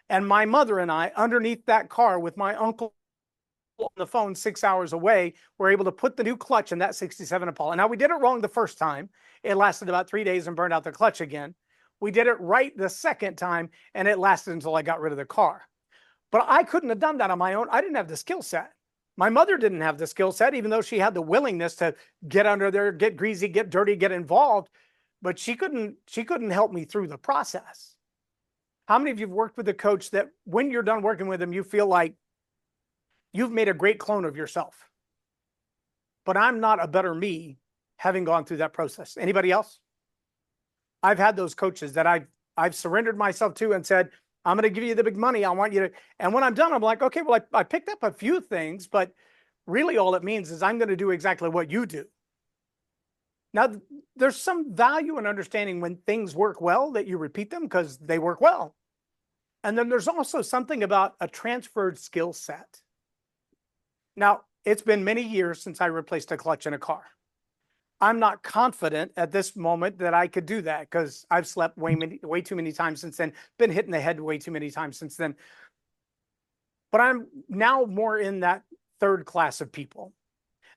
And my mother and I, underneath that car with my uncle on the phone 6 hours away, were able to put the new clutch in that 67 Impala. Now, we did it wrong the first time. It lasted about 3 days and burned out the clutch again. We did it right the second time, and it lasted until I got rid of the car. But I couldn't have done that on my own. I didn't have the skill set. My mother didn't have the skill set, even though she had the willingness to get under there, get greasy, get dirty, get involved. But she couldn't help me through the process. How many of you have worked with a coach that when you're done working with them, you feel like you've made a great clone of yourself? But I'm not a better me having gone through that process. Anybody else? I've had those coaches that I've surrendered myself to and said, I'm going to give you the big money. I want you to. And when I'm done, I'm like, okay, well, I picked up a few things, but really all it means is I'm going to do exactly what you do. Now, there's some value in understanding when things work well that you repeat them because they work well. And then there's also something about a transferred skill set. Now, it's been many years since I replaced a clutch in a car. I'm not confident at this moment that I could do that because I've slept way too many times since then, been hit in the head way too many times since then. But I'm now more in that third class of people.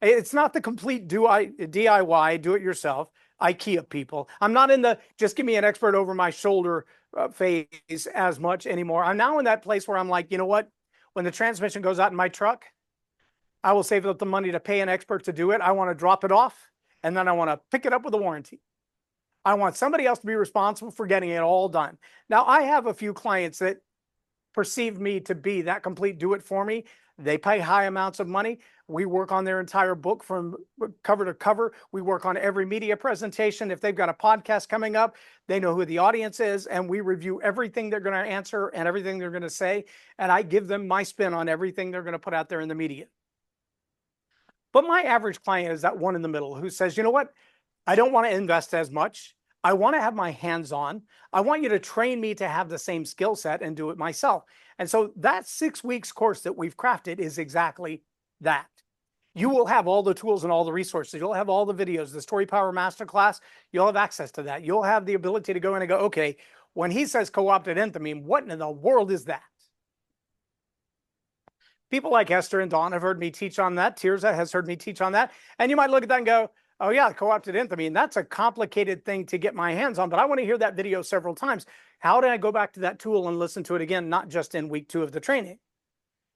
It's not the complete DIY, do it yourself, IKEA people. I'm not in the just give me an expert over my shoulder phase as much anymore. I'm now in that place where I'm like, you know what? When the transmission goes out in my truck, I will save up the money to pay an expert to do it. I want to drop it off. And then I want to pick it up with a warranty. I want somebody else to be responsible for getting it all done. Now, I have a few clients that perceive me to be that complete do-it-for-me. They pay high amounts of money. We work on their entire book from cover to cover. We work on every media presentation. If they've got a podcast coming up, they know who the audience is, and we review everything they're going to answer and everything they're going to say, and I give them my spin on everything they're going to put out there in the media. But my average client is that one in the middle who says, you know what? I don't want to invest as much. I want to have my hands on. I want you to train me to have the same skill set and do it myself. And so that 6 weeks course that we've crafted is exactly that. You will have all the tools and all the resources. You'll have all the videos, the StoryPower Masterclass. You'll have access to that. You'll have the ability to go in and go, okay, when he says co-opted enthymeme, what in the world is that? People like Esther and Dawn have heard me teach on that. Tirza has heard me teach on that. And you might look at that and go, oh yeah, co-opted enthymeme, that's a complicated thing to get my hands on, but I want to hear that video several times. How do I go back to that tool and listen to it again, not just in week 2 of the training?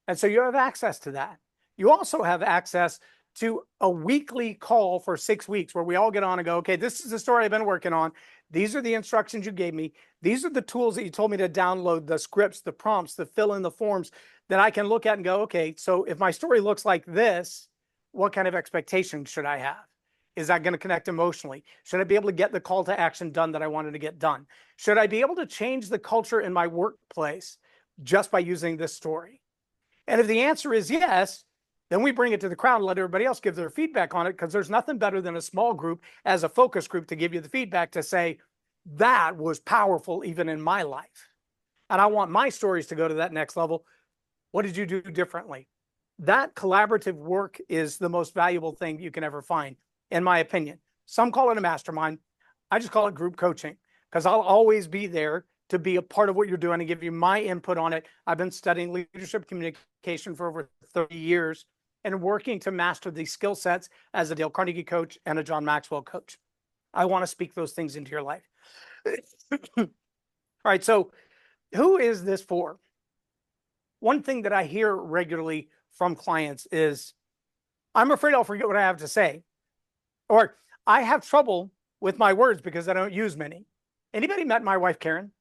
And so you have access to that. You also have access to a weekly call for 6 weeks where we all get on and go, okay, this is the story I've been working on. These are the instructions you gave me. These are the tools that you told me to download, the scripts, the prompts, the fill in the forms that I can look at and go, okay, so if my story looks like this, what kind of expectations should I have? Is that going to connect emotionally? Should I be able to get the call to action done that I wanted to get done? Should I be able to change the culture in my workplace just by using this story? And if the answer is yes, then we bring it to the crowd and let everybody else give their feedback on it, because there's nothing better than a small group as a focus group to give you the feedback to say, that was powerful even in my life. And I want my stories to go to that next level. What did you do differently? That collaborative work is the most valuable thing you can ever find, in my opinion. Some call it a mastermind. I just call it group coaching because I'll always be there to be a part of what you're doing and give you my input on it. I've been studying leadership communication for over 30 years and working to master these skill sets as a Dale Carnegie coach and a John Maxwell coach. I want to speak those things into your life. All right, so who is this for? One thing that I hear regularly from clients is, I'm afraid I'll forget what I have to say, or I have trouble with my words because I don't use many. Anybody met my wife, Karen?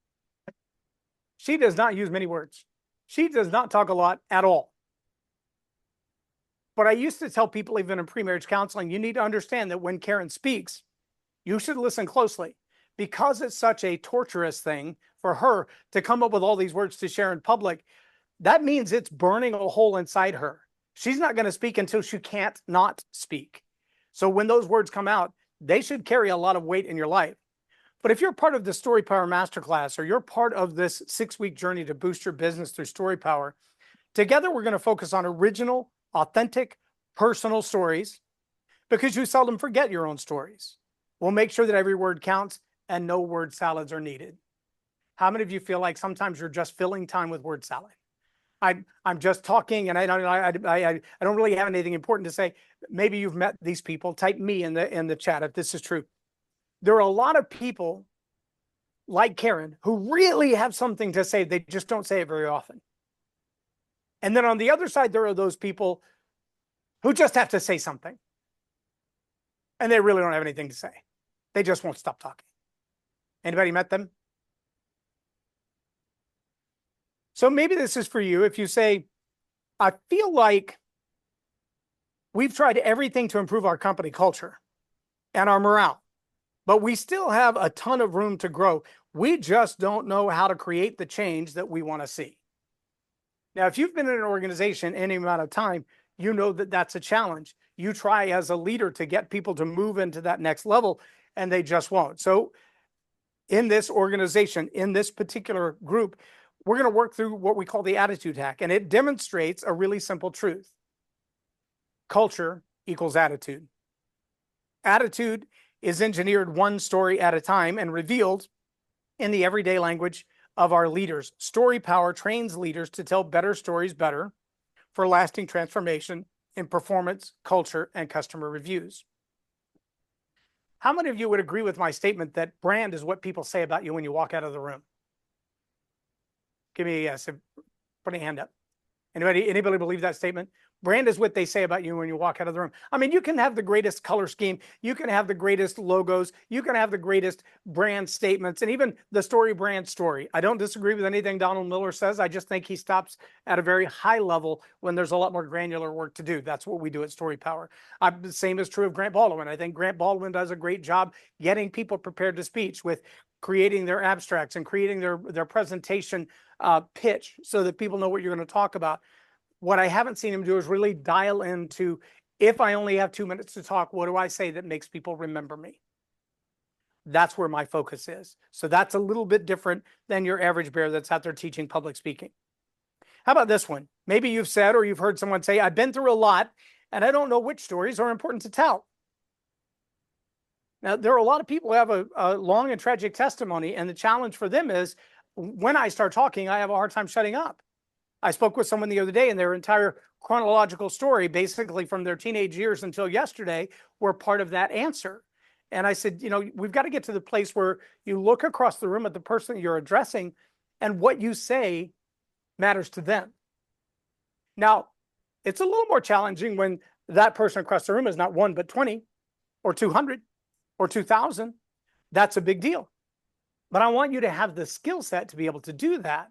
She does not use many words. She does not talk a lot at all. But I used to tell people, even in pre-marriage counseling, you need to understand that when Karen speaks, you should listen closely, because it's such a torturous thing for her to come up with all these words to share in public. That means it's burning a hole inside her. She's not going to speak until she can't not speak. So when those words come out, they should carry a lot of weight in your life. But if you're part of the StoryPower Masterclass, or you're part of this 6-week journey to boost your business through StoryPower, together we're going to focus on original, authentic, personal stories, because you seldom forget your own stories. We'll make sure that every word counts and no word salads are needed. How many of you feel like sometimes you're just filling time with word salad? I'm just talking and I don't really have anything important to say. Maybe you've met these people. Type me in the chat if this is true. There are a lot of people like Karen who really have something to say. They just don't say it very often. And then on the other side, there are those people who just have to say something, and they really don't have anything to say. They just won't stop talking. Anybody met them? So maybe this is for you. If you say, I feel like we've tried everything to improve our company culture and our morale, but we still have a ton of room to grow. We just don't know how to create the change that we want to see. Now, if you've been in an organization any amount of time, you know that that's a challenge. You try as a leader to get people to move into that next level, and they just won't. So in this organization, in this particular group, we're going to work through what we call the attitude hack, and it demonstrates a really simple truth. Culture equals attitude. Attitude is engineered one story at a time and revealed in the everyday language of our leaders. StoryPower trains leaders to tell better stories better for lasting transformation in performance, culture, and customer reviews. How many of you would agree with my statement that brand is what people say about you when you walk out of the room? Give me a yes. Put a hand up. Anybody believe that statement? Brand is what they say about you when you walk out of the room. I mean, you can have the greatest color scheme. You can have the greatest logos. You can have the greatest brand statements, and even the story brand story. I don't disagree with anything Donald Miller says. I just think he stops at a very high level when there's a lot more granular work to do. That's what we do at StoryPower. The same is true of Grant Baldwin. I think Grant Baldwin does a great job getting people prepared to speech with creating their abstracts and creating their presentation pitch so that people know what you're going to talk about. What I haven't seen him do is really dial into, if I only have 2 minutes to talk, what do I say that makes people remember me? That's where my focus is. So that's a little bit different than your average bear that's out there teaching public speaking. How about this one? Maybe you've said, or you've heard someone say, I've been through a lot and I don't know which stories are important to tell. Now, there are a lot of people who have a long and tragic testimony, and the challenge for them is when I start talking, I have a hard time shutting up. I spoke with someone the other day, and their entire chronological story, basically from their teenage years until yesterday, were part of that answer. And I said, we've got to get to the place where you look across the room at the person you're addressing, and what you say matters to them. Now, it's a little more challenging when that person across the room is not 1, but 20 or 200 or 2,000. That's a big deal. But I want you to have the skill set to be able to do that.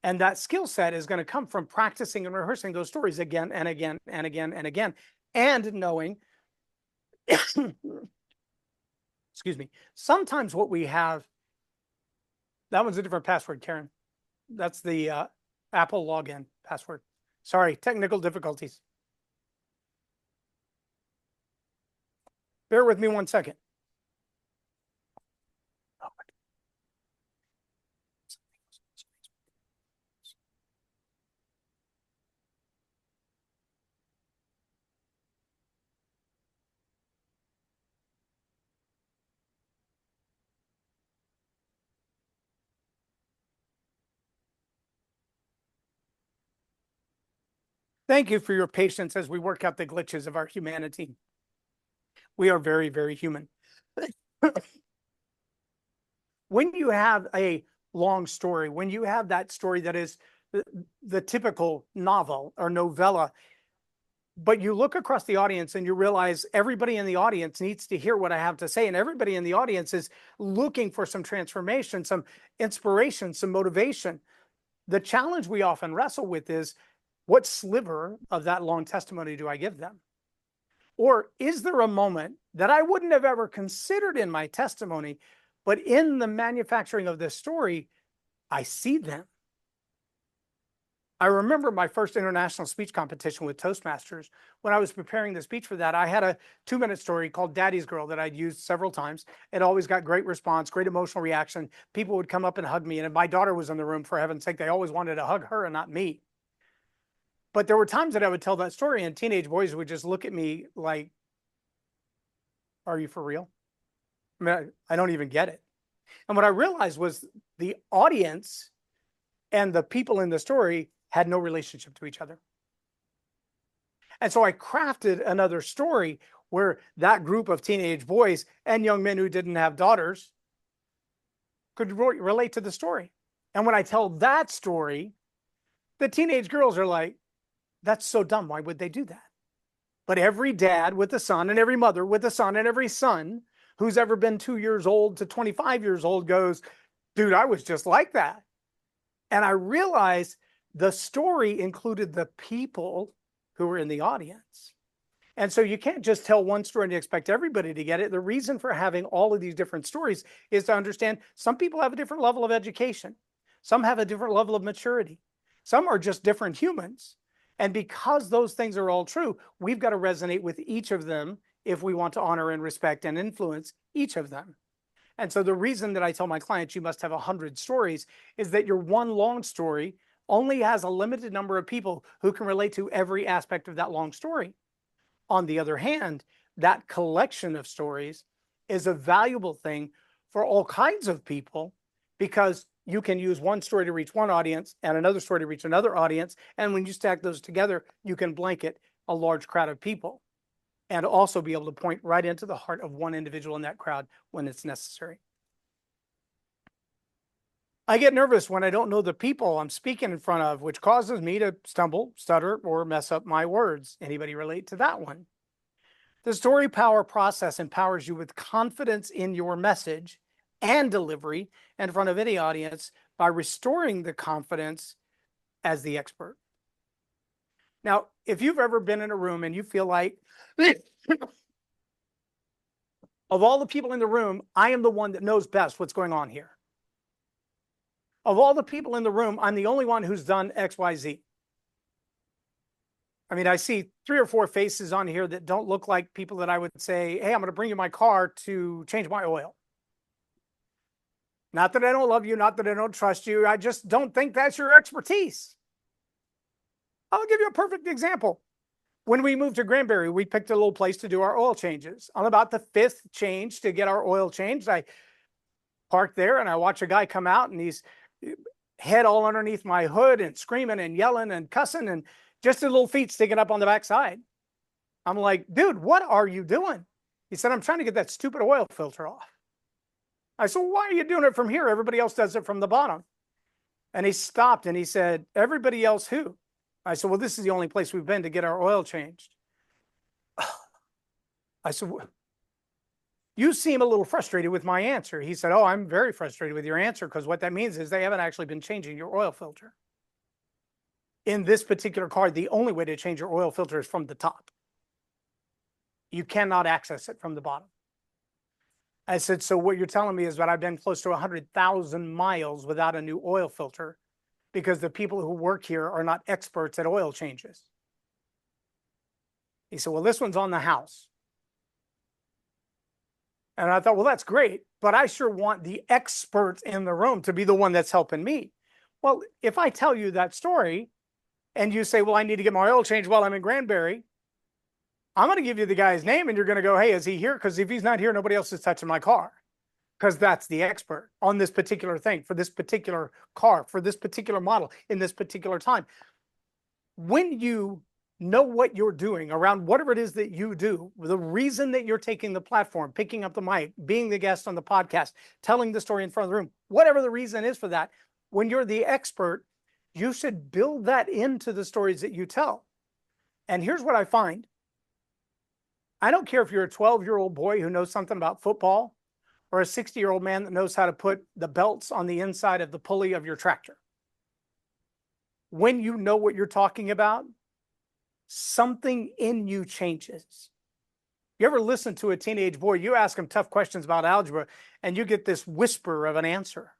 And that skill set is going to come from practicing and rehearsing those stories again and again and again and again, and knowing, excuse me, sometimes what we have, that one's a different password, Karen. That's the Apple login password. Sorry, technical difficulties. Bear with me 1 second. Thank you for your patience as we work out the glitches of our humanity. We are very, very human. When you have a long story, when you have that story that is the typical novel or novella, but you look across the audience and you realize everybody in the audience needs to hear what I have to say, and everybody in the audience is looking for some transformation, some inspiration, some motivation. The challenge we often wrestle with is, what sliver of that long testimony do I give them? Or is there a moment that I wouldn't have ever considered in my testimony, but in the manufacturing of this story, I see them? I remember my first international speech competition with Toastmasters. When I was preparing the speech for that, I had a 2-minute story called Daddy's Girl that I'd used several times. It always got great response, great emotional reaction. People would come up and hug me. And if my daughter was in the room, for heaven's sake, they always wanted to hug her and not me. But there were times that I would tell that story and teenage boys would just look at me like, are you for real? I mean, I don't even get it. And what I realized was the audience and the people in the story had no relationship to each other. And so I crafted another story where that group of teenage boys and young men who didn't have daughters could relate to the story. And when I tell that story, the teenage girls are like, that's so dumb. Why would they do that? But every dad with a son and every mother with a son and every son who's ever been 2 years old to 25 years old goes, dude, I was just like that. And I realized the story included the people who were in the audience. And so you can't just tell one story and expect everybody to get it. The reason for having all of these different stories is to understand some people have a different level of education. Some have a different level of maturity. Some are just different humans. And because those things are all true, we've got to resonate with each of them if we want to honor and respect and influence each of them. And so the reason that I tell my clients you must have 100 stories is that your one long story only has a limited number of people who can relate to every aspect of that long story. On the other hand, that collection of stories is a valuable thing for all kinds of people, because you can use one story to reach one audience and another story to reach another audience. And when you stack those together, you can blanket a large crowd of people and also be able to point right into the heart of one individual in that crowd when it's necessary. I get nervous when I don't know the people I'm speaking in front of, which causes me to stumble, stutter, or mess up my words. Anybody relate to that one? The StoryPower process empowers you with confidence in your message and delivery in front of any audience by restoring the confidence as the expert. Now, if you've ever been in a room and you feel like, of all the people in the room, I am the one that knows best what's going on here. Of all the people in the room, I'm the only one who's done X, Y, Z. I mean, I see 3 or 4 faces on here that don't look like people that I would say, hey, I'm going to bring you my car to change my oil. Not that I don't love you, not that I don't trust you. I just don't think that's your expertise. I'll give you a perfect example. When we moved to Granbury, we picked a little place to do our oil changes. On about the 5th change to get our oil changed, I parked there and I watch a guy come out and he's head all underneath my hood and screaming and yelling and cussing and just his little feet sticking up on the backside. I'm like, dude, what are you doing? He said, I'm trying to get that stupid oil filter off. I said, well, why are you doing it from here? Everybody else does it from the bottom. And he stopped and he said, everybody else who? I said, well, this is the only place we've been to get our oil changed. I said, you seem a little frustrated with my answer. He said, oh, I'm very frustrated with your answer, because what that means is they haven't actually been changing your oil filter. In this particular car, the only way to change your oil filter is from the top. You cannot access it from the bottom. I said, so what you're telling me is that I've been close to 100,000 miles without a new oil filter because the people who work here are not experts at oil changes. He said, well, this one's on the house. And I thought, well, that's great, but I sure want the expert in the room to be the one that's helping me. Well, if I tell you that story and you say, well, I need to get my oil changed while I'm in Granbury, I'm going to give you the guy's name and you're going to go, hey, is he here? Because if he's not here, nobody else is touching my car, because that's the expert on this particular thing, for this particular car, for this particular model, in this particular time. When you know what you're doing around whatever it is that you do, the reason that you're taking the platform, picking up the mic, being the guest on the podcast, telling the story in front of the room, whatever the reason is for that, when you're the expert, you should build that into the stories that you tell. And here's what I find. I don't care if you're a 12-year-old boy who knows something about football or a 60-year-old man that knows how to put the belts on the inside of the pulley of your tractor. When you know what you're talking about, something in you changes. You ever listen to a teenage boy, you ask him tough questions about algebra, and you get this whisper of an answer.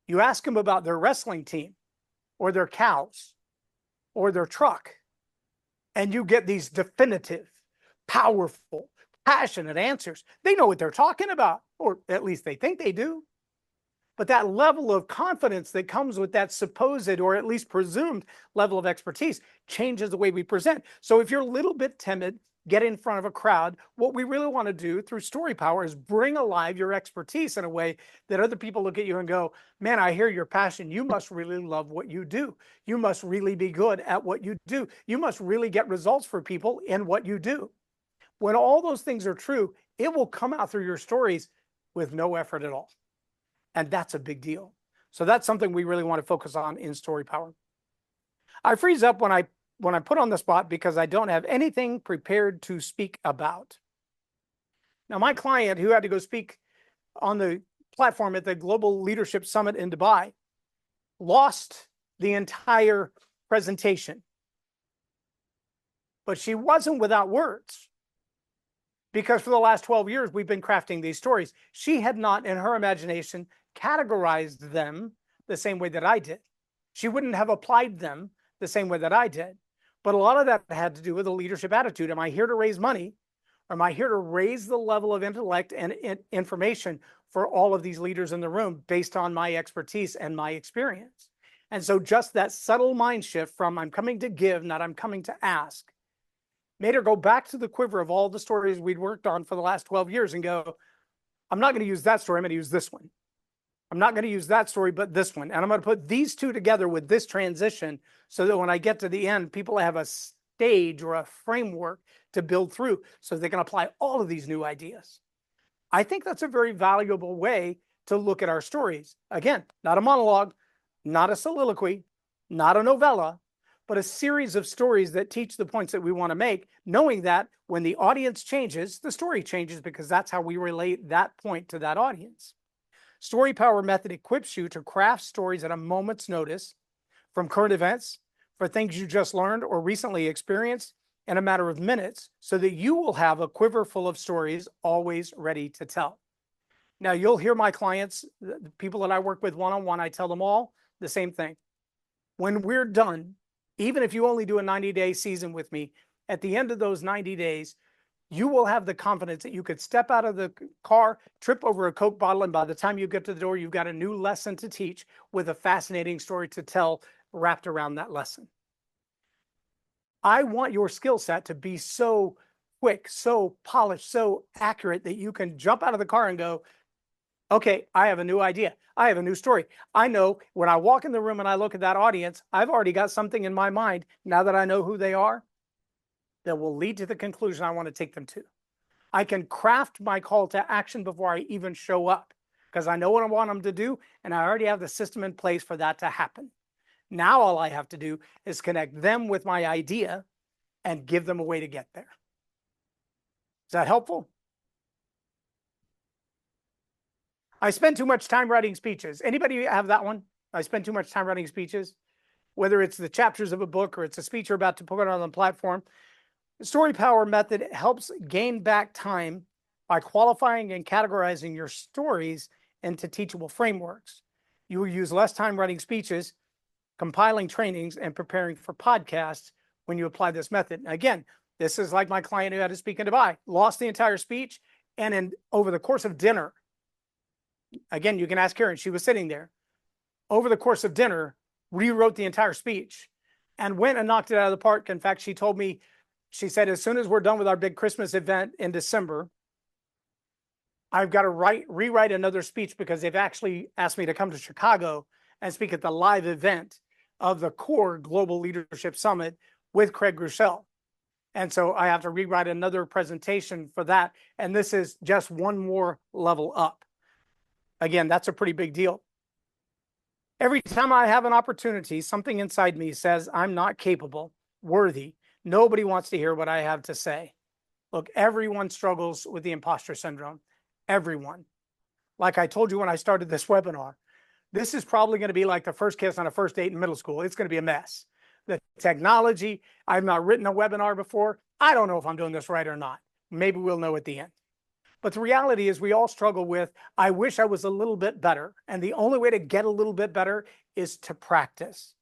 You ask him about their wrestling team or their cows or their truck, and you get these definitive, powerful, passionate answers. They know what they're talking about, or at least they think they do. But that level of confidence that comes with that supposed or at least presumed level of expertise changes the way we present. So if you're a little bit timid, get in front of a crowd. What we really want to do through StoryPower is bring alive your expertise in a way that other people look at you and go, man, I hear your passion. You must really love what you do. You must really be good at what you do. You must really get results for people in what you do. When all those things are true, it will come out through your stories with no effort at all. And that's a big deal. So that's something we really want to focus on in StoryPower. I freeze up when I put on the spot because I don't have anything prepared to speak about. Now, my client who had to go speak on the platform at the Global Leadership Summit in Dubai lost the entire presentation. But she wasn't without words. Because for the last 12 years, we've been crafting these stories. She had not, in her imagination, categorized them the same way that I did. She wouldn't have applied them the same way that I did. But a lot of that had to do with a leadership attitude. Am I here to raise money? Or am I here to raise the level of intellect and information for all of these leaders in the room based on my expertise and my experience? And so just that subtle mind shift from I'm coming to give, not I'm coming to ask, made her go back to the quiver of all the stories we'd worked on for the last 12 years and go, I'm not going to use that story. I'm going to use this one. I'm not going to use that story, but this one. And I'm going to put these two together with this transition so that when I get to the end, people have a stage or a framework to build through so they can apply all of these new ideas. I think that's a very valuable way to look at our stories. Again, not a monologue, not a soliloquy, not a novella, but a series of stories that teach the points that we want to make, knowing that when the audience changes, the story changes because that's how we relate that point to that audience. StoryPower method equips you to craft stories at a moment's notice from current events, for things you just learned or recently experienced in a matter of minutes, so that you will have a quiver full of stories always ready to tell. Now, you'll hear my clients, the people that I work with one-on-one, I tell them all the same thing. When we're done, even if you only do a 90-day season with me, at the end of those 90 days, you will have the confidence that you could step out of the car, trip over a Coke bottle, and by the time you get to the door, you've got a new lesson to teach with a fascinating story to tell wrapped around that lesson. I want your skill set to be so quick, so polished, so accurate that you can jump out of the car and go, okay, I have a new idea. I have a new story. I know when I walk in the room and I look at that audience, I've already got something in my mind now that I know who they are that will lead to the conclusion I want to take them to. I can craft my call to action before I even show up because I know what I want them to do and I already have the system in place for that to happen. Now all I have to do is connect them with my idea and give them a way to get there. Is that helpful? I spend too much time writing speeches. Anybody have that one? I spend too much time writing speeches, whether it's the chapters of a book or it's a speech you're about to put on the platform. The StoryPower method helps gain back time by qualifying and categorizing your stories into teachable frameworks. You will use less time writing speeches, compiling trainings, and preparing for podcasts when you apply this method. Again, this is like my client who had to speak in Dubai, lost the entire speech, and over the course of dinner, again, you can ask Karen, she was sitting there, over the course of dinner, rewrote the entire speech and went and knocked it out of the park. In fact, she told me, she said, as soon as we're done with our big Christmas event in December, I've got to rewrite another speech because they've actually asked me to come to Chicago and speak at the live event of the core Global Leadership Summit with Craig Groeschel. And so I have to rewrite another presentation for that. And this is just one more level up. Again, that's a pretty big deal. Every time I have an opportunity, something inside me says I'm not capable, worthy. Nobody wants to hear what I have to say. Look, everyone struggles with the imposter syndrome. Everyone. Like I told you when I started this webinar, this is probably going to be like the first kiss on a first date in middle school. It's going to be a mess. The technology, I've not written a webinar before. I don't know if I'm doing this right or not. Maybe we'll know at the end. But the reality is we all struggle with, I wish I was a little bit better. And the only way to get a little bit better is to practice.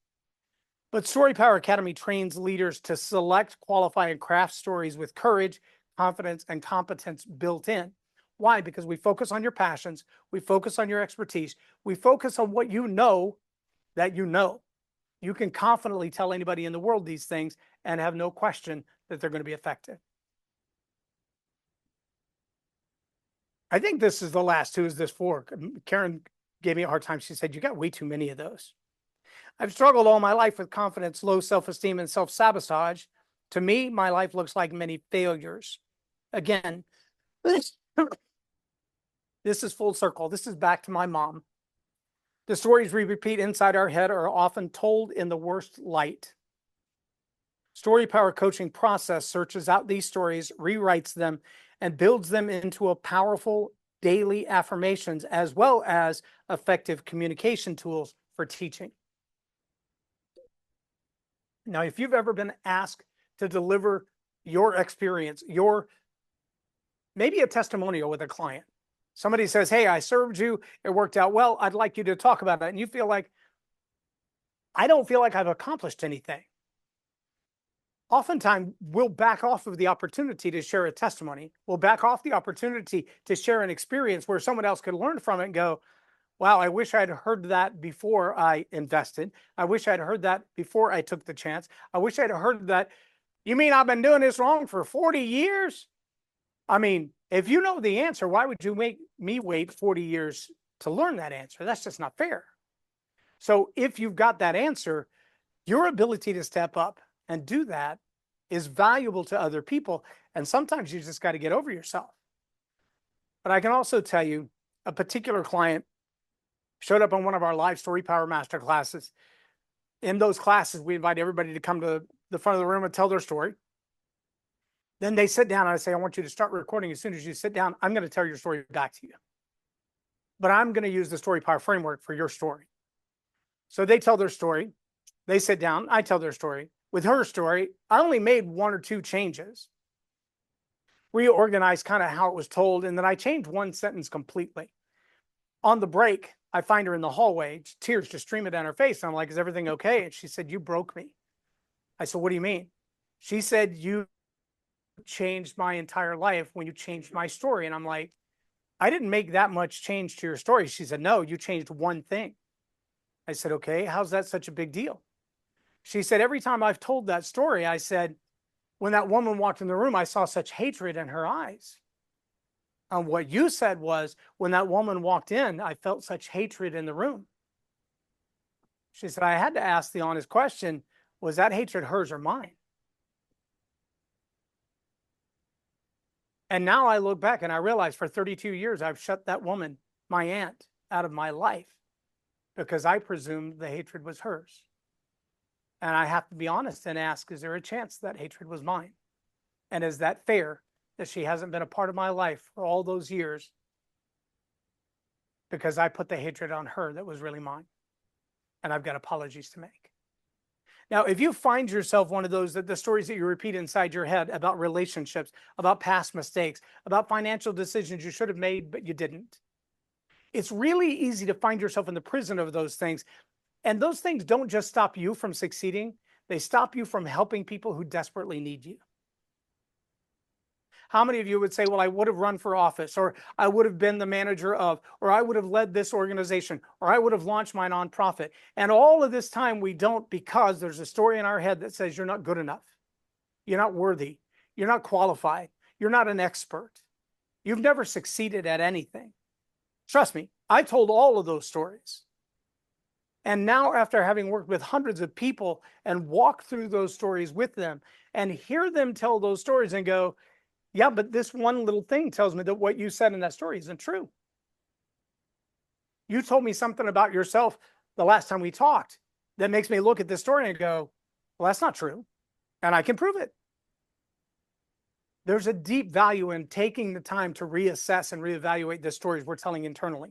But StoryPower Academy trains leaders to select, qualify, and craft stories with courage, confidence, and competence built in. Why? Because we focus on your passions. We focus on your expertise. We focus on what you know that you know. You can confidently tell anybody in the world these things and have no question that they're going to be effective. I think this is the last. Who is this for? Karen gave me a hard time. She said, you got way too many of those. I've struggled all my life with confidence, low self-esteem, and self-sabotage. To me, my life looks like many failures. Again, this is full circle. This is back to my mom. The stories we repeat inside our head are often told in the worst light. StoryPower coaching process searches out these stories, rewrites them, and builds them into a powerful daily affirmations as well as effective communication tools for teaching. Now, if you've ever been asked to deliver your experience, maybe a testimonial with a client, somebody says, hey, I served you, it worked out well, I'd like you to talk about it. And you feel like, I don't feel like I've accomplished anything. Oftentimes, we'll back off of the opportunity to share a testimony. We'll back off the opportunity to share an experience where someone else could learn from it and go, wow, I wish I'd heard that before I invested. I wish I'd heard that before I took the chance. I wish I'd heard that. You mean I've been doing this wrong for 40 years? I mean, if you know the answer, why would you make me wait 40 years to learn that answer? That's just not fair. So if you've got that answer, your ability to step up and do that is valuable to other people. And sometimes you just got to get over yourself. But I can also tell you, a particular client showed up on one of our live StoryPower master classes. In those classes, we invite everybody to come to the front of the room and tell their story. Then they sit down and I say, I want you to start recording. As soon as you sit down, I'm going to tell your story back to you. But I'm going to use the StoryPower framework for your story. So they tell their story. They sit down. I tell their story. With her story, I only made 1 or 2 changes. Reorganized kind of how it was told. And then I changed one sentence completely. On the break, I find her in the hallway, tears just streaming down her face. And I'm like, is everything okay? And she said, you broke me. I said, what do you mean? She said, you changed my entire life when you changed my story. And I'm like, I didn't make that much change to your story. She said, no, you changed one thing. I said, okay, how's that such a big deal? She said, every time I've told that story, I said, when that woman walked in the room, I saw such hatred in her eyes. And what you said was, when that woman walked in, I felt such hatred in the room. She said, I had to ask the honest question, was that hatred hers or mine? And now I look back and I realize for 32 years, I've shut that woman, my aunt, out of my life because I presumed the hatred was hers. And I have to be honest and ask, is there a chance that hatred was mine? And is that fair that she hasn't been a part of my life for all those years because I put the hatred on her that was really mine? And I've got apologies to make. Now, if you find yourself one of those, that the stories that you repeat inside your head about relationships, about past mistakes, about financial decisions you should have made, but you didn't, it's really easy to find yourself in the prison of those things. And those things don't just stop you from succeeding. They stop you from helping people who desperately need you. How many of you would say, well, I would have run for office, or I would have been the manager of, or I would have led this organization, or I would have launched my nonprofit. And all of this time we don't, because there's a story in our head that says you're not good enough. You're not worthy. You're not qualified. You're not an expert. You've never succeeded at anything. Trust me, I told all of those stories. And now, after having worked with hundreds of people and walked through those stories with them and hear them tell those stories and go, yeah, but this one little thing tells me that what you said in that story isn't true. You told me something about yourself the last time we talked that makes me look at this story and go, well, that's not true. And I can prove it. There's a deep value in taking the time to reassess and reevaluate the stories we're telling internally.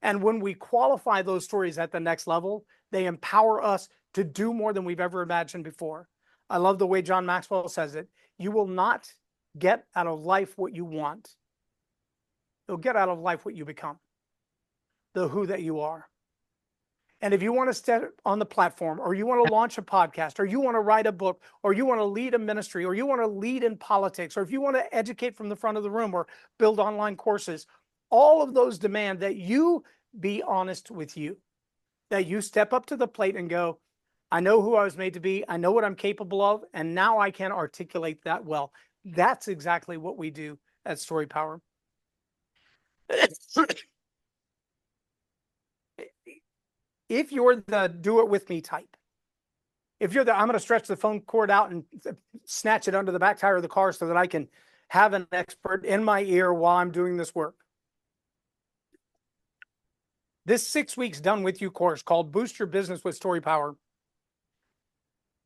And when we qualify those stories at the next level, they empower us to do more than we've ever imagined before. I love the way John Maxwell says it. You will not get out of life what you want. You'll get out of life what you become, the who that you are. And if you want to step on the platform, or you want to launch a podcast, or you want to write a book, or you want to lead a ministry, or you want to lead in politics, or if you want to educate from the front of the room or build online courses, all of those demand that you be honest with you, that you step up to the plate and go, I know who I was made to be, I know what I'm capable of, and now I can articulate that well. That's exactly what we do at StoryPower. If you're the do it with me type, if you're the I'm going to stretch the phone cord out and snatch it under the back tire of the car so that I can have an expert in my ear while I'm doing this work, this 6 weeks done with you course called Boost Your Business with StoryPower,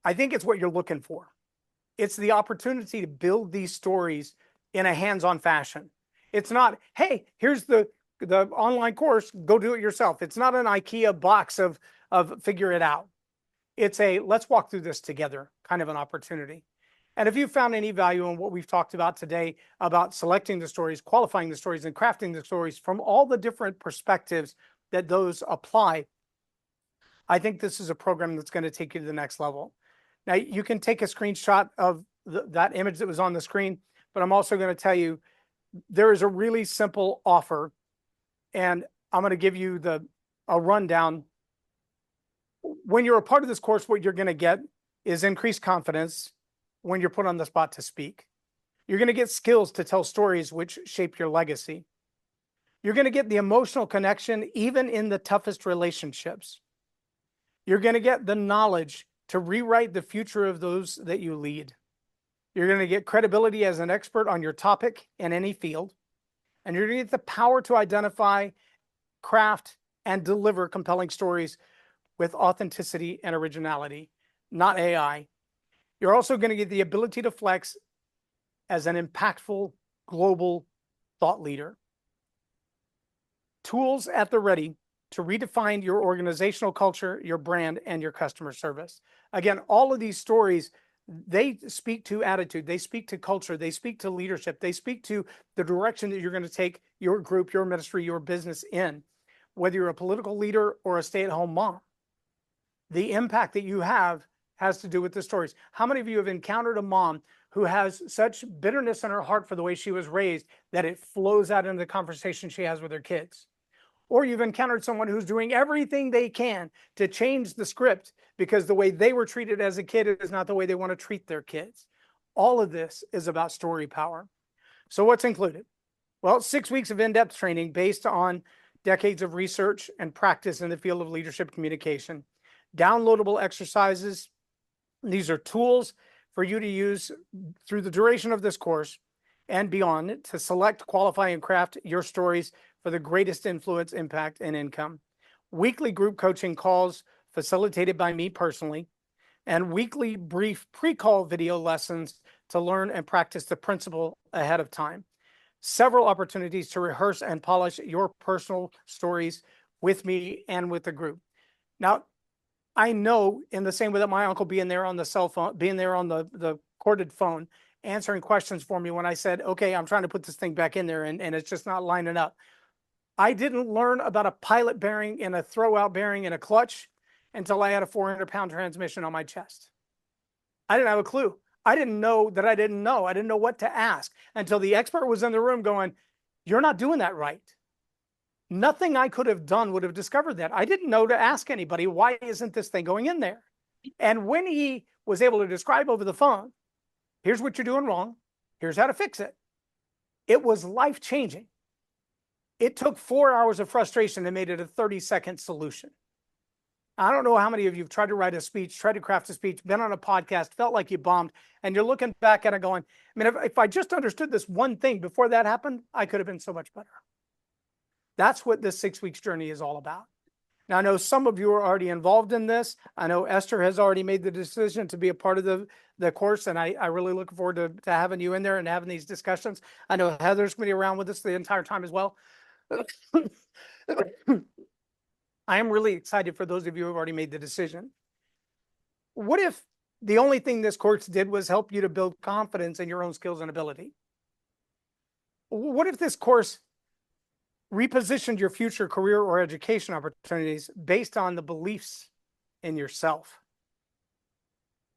I think it's what you're looking for. It's the opportunity to build these stories in a hands-on fashion. It's not, hey, here's the online course, go do it yourself. It's not an IKEA box of figure it out. It's a let's walk through this together kind of an opportunity. And if you found any value in what we've talked about today about selecting the stories, qualifying the stories, and crafting the stories from all the different perspectives that those apply, I think this is a program that's going to take you to the next level. Now, you can take a screenshot of that image that was on the screen, but I'm also going to tell you there is a really simple offer, and I'm going to give you a rundown. When you're a part of this course, what you're going to get is increased confidence when you're put on the spot to speak. You're going to get skills to tell stories which shape your legacy. You're going to get the emotional connection even in the toughest relationships. You're going to get the knowledge to rewrite the future of those that you lead. You're going to get credibility as an expert on your topic in any field. And you're going to get the power to identify, craft, and deliver compelling stories with authenticity and originality, not AI. You're also going to get the ability to flex as an impactful global thought leader. Tools at the ready to redefine your organizational culture, your brand, and your customer service. Again, all of these stories, they speak to attitude, they speak to culture, they speak to leadership, they speak to the direction that you're going to take your group, your ministry, your business in. Whether you're a political leader or a stay-at-home mom, the impact that you have has to do with the stories. How many of you have encountered a mom who has such bitterness in her heart for the way she was raised that it flows out into the conversation she has with her kids? Or you've encountered someone who's doing everything they can to change the script because the way they were treated as a kid is not the way they want to treat their kids. All of this is about story power. So what's included? Well, 6 weeks of in-depth training based on decades of research and practice in the field of leadership communication. Downloadable exercises. These are tools for you to use through the duration of this course and beyond to select, qualify, and craft your stories for the greatest influence, impact, and income. Weekly group coaching calls facilitated by me personally, and weekly brief pre-call video lessons to learn and practice the principle ahead of time. Several opportunities to rehearse and polish your personal stories with me and with the group. Now, I know in the same way that my uncle being there on the cell phone, being there on the corded phone, answering questions for me when I said, okay, I'm trying to put this thing back in there and it's just not lining up. I didn't learn about a pilot bearing and a throw-out bearing and a clutch until I had a 400-pound transmission on my chest. I didn't have a clue. I didn't know that I didn't know. I didn't know what to ask until the expert was in the room going, you're not doing that right. Nothing I could have done would have discovered that. I didn't know to ask anybody, why isn't this thing going in there? And when he was able to describe over the phone, here's what you're doing wrong, here's how to fix it, it was life-changing. It took 4 hours of frustration and made it a 30-second solution. I don't know how many of you have tried to write a speech, tried to craft a speech, been on a podcast, felt like you bombed, and you're looking back at it going, I mean, if I just understood this one thing before that happened, I could have been so much better. That's what this 6 weeks journey is all about. Now, I know some of you are already involved in this. I know Esther has already made the decision to be a part of the course, and I really look forward to having you in there and having these discussions. I know Heather's going to be around with us the entire time as well. I am really excited for those of you who have already made the decision. What if the only thing this course did was help you to build confidence in your own skills and ability? What if this course repositioned your future career or education opportunities based on the beliefs in yourself?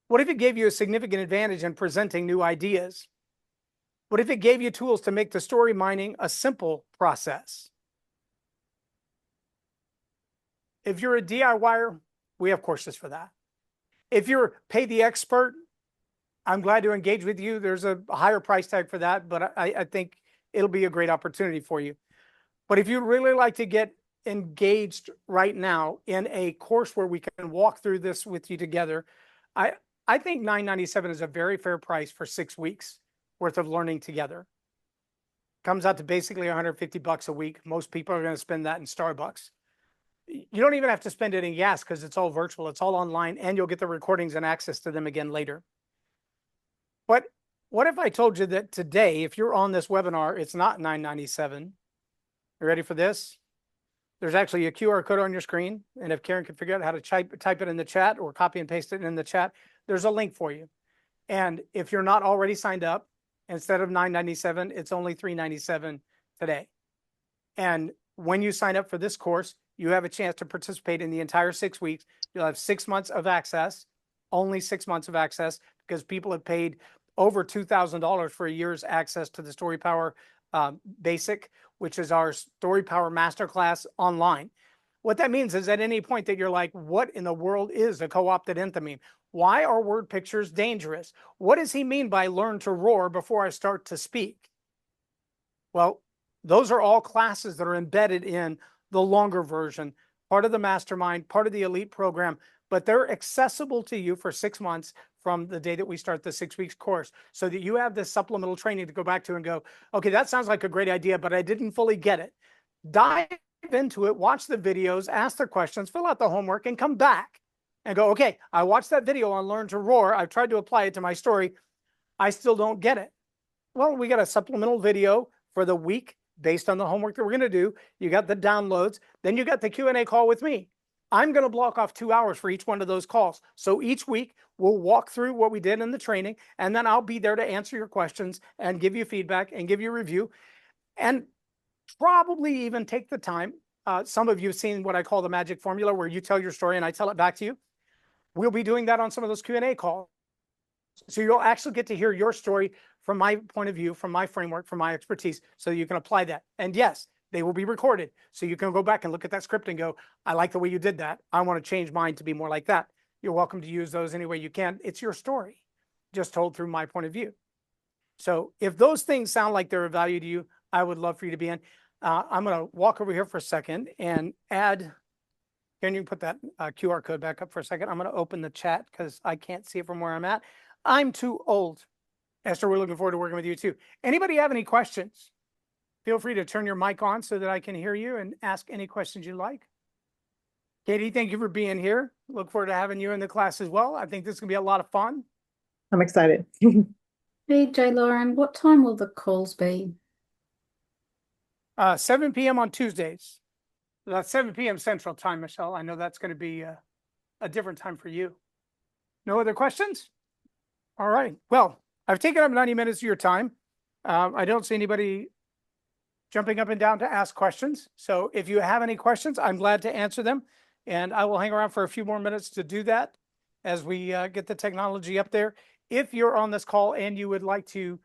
What if it gave you a significant advantage in presenting new ideas? What if it gave you tools to make the story mining a simple process? If you're a DIYer, we have courses for that. If you're pay the expert, I'm glad to engage with you. There's a higher price tag for that, but I think it'll be a great opportunity for you. But if you'd really like to get engaged right now in a course where we can walk through this with you together, I think $9.97 is a very fair price for 6 weeks worth of learning together. Comes out to basically $150 a week. Most people are going to spend that in Starbucks. You don't even have to spend it in gas because it's all virtual. It's all online, and you'll get the recordings and access to them again later. But what if I told you that today, if you're on this webinar, it's not $9.97. You ready for this? There's actually a QR code on your screen. And if Karen can figure out how to type it in the chat or copy and paste it in the chat, there's a link for you. And if you're not already signed up, instead of $9.97, it's only $3.97 today. And when you sign up for this course, you have a chance to participate in the entire 6 weeks. You'll have 6 months of access, only 6 months of access, because people have paid over $2,000 for a year's access to the StoryPower Basic, which is our StoryPower Masterclass online. What that means is at any point that you're like, what in the world is a co-opted enthymeme? Why are word pictures dangerous? What does he mean by learn to roar before I start to speak? Well, those are all classes that are embedded in the longer version, part of the mastermind, part of the elite program, but they're accessible to you for 6 months from the day that we start the 6 weeks course, so that you have this supplemental training to go back to and go, okay, that sounds like a great idea, but I didn't fully get it. Dive into it, watch the videos, ask the questions, fill out the homework, and come back and go, okay, I watched that video on Learn to Roar. I've tried to apply it to my story. I still don't get it. Well, we got a supplemental video for the week based on the homework that we're going to do. You got the downloads. Then you got the Q&A call with me. I'm going to block off 2 hours for each one of those calls. So each week we'll walk through what we did in the training, and then I'll be there to answer your questions and give you feedback and give you a review, and probably even take the time. Some of you have seen what I call the magic formula, where you tell your story and I tell it back to you. We'll be doing that on some of those Q&A calls. So you'll actually get to hear your story from my point of view, from my framework, from my expertise, so you can apply that. And yes, they will be recorded. So you can go back and look at that script and go, I like the way you did that. I want to change mine to be more like that. You're welcome to use those any way you can. It's your story, just told through my point of view. So if those things sound like they're of value to you, I would love for you to be in. I'm going to walk over here for a second and add. Can you put that QR code back up for a second? I'm going to open the chat because I can't see it from where I'm at. I'm too old. Esther, we're looking forward to working with you too. Anybody have any questions? Feel free to turn your mic on so that I can hear you and ask any questions you like. Katie, thank you for being here. Look forward to having you in the class as well. I think this is going to be a lot of fun. I'm excited. Hey, Loren, what time will the calls be? 7 p.m. on Tuesdays. That's 7 p.m. Central Time, Michelle. I know that's going to be a different time for you. No other questions? All right. Well, I've taken up 90 minutes of your time. I don't see anybody jumping up and down to ask questions. So if you have any questions, I'm glad to answer them. And I will hang around for a few more minutes to do that as we get the technology up there. If you're on this call and you would like to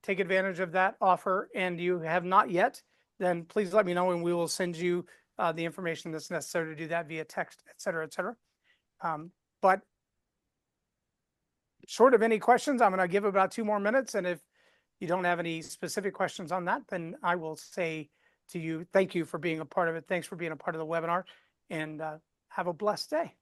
take advantage of that offer and you have not yet, then please let me know and we will send you the information that's necessary to do that via text, et cetera, et cetera. But short of any questions, I'm going to give about 2 more minutes. And if you don't have any specific questions on that, then I will say to you, thank you for being a part of it. Thanks for being a part of the webinar, and Have a blessed day.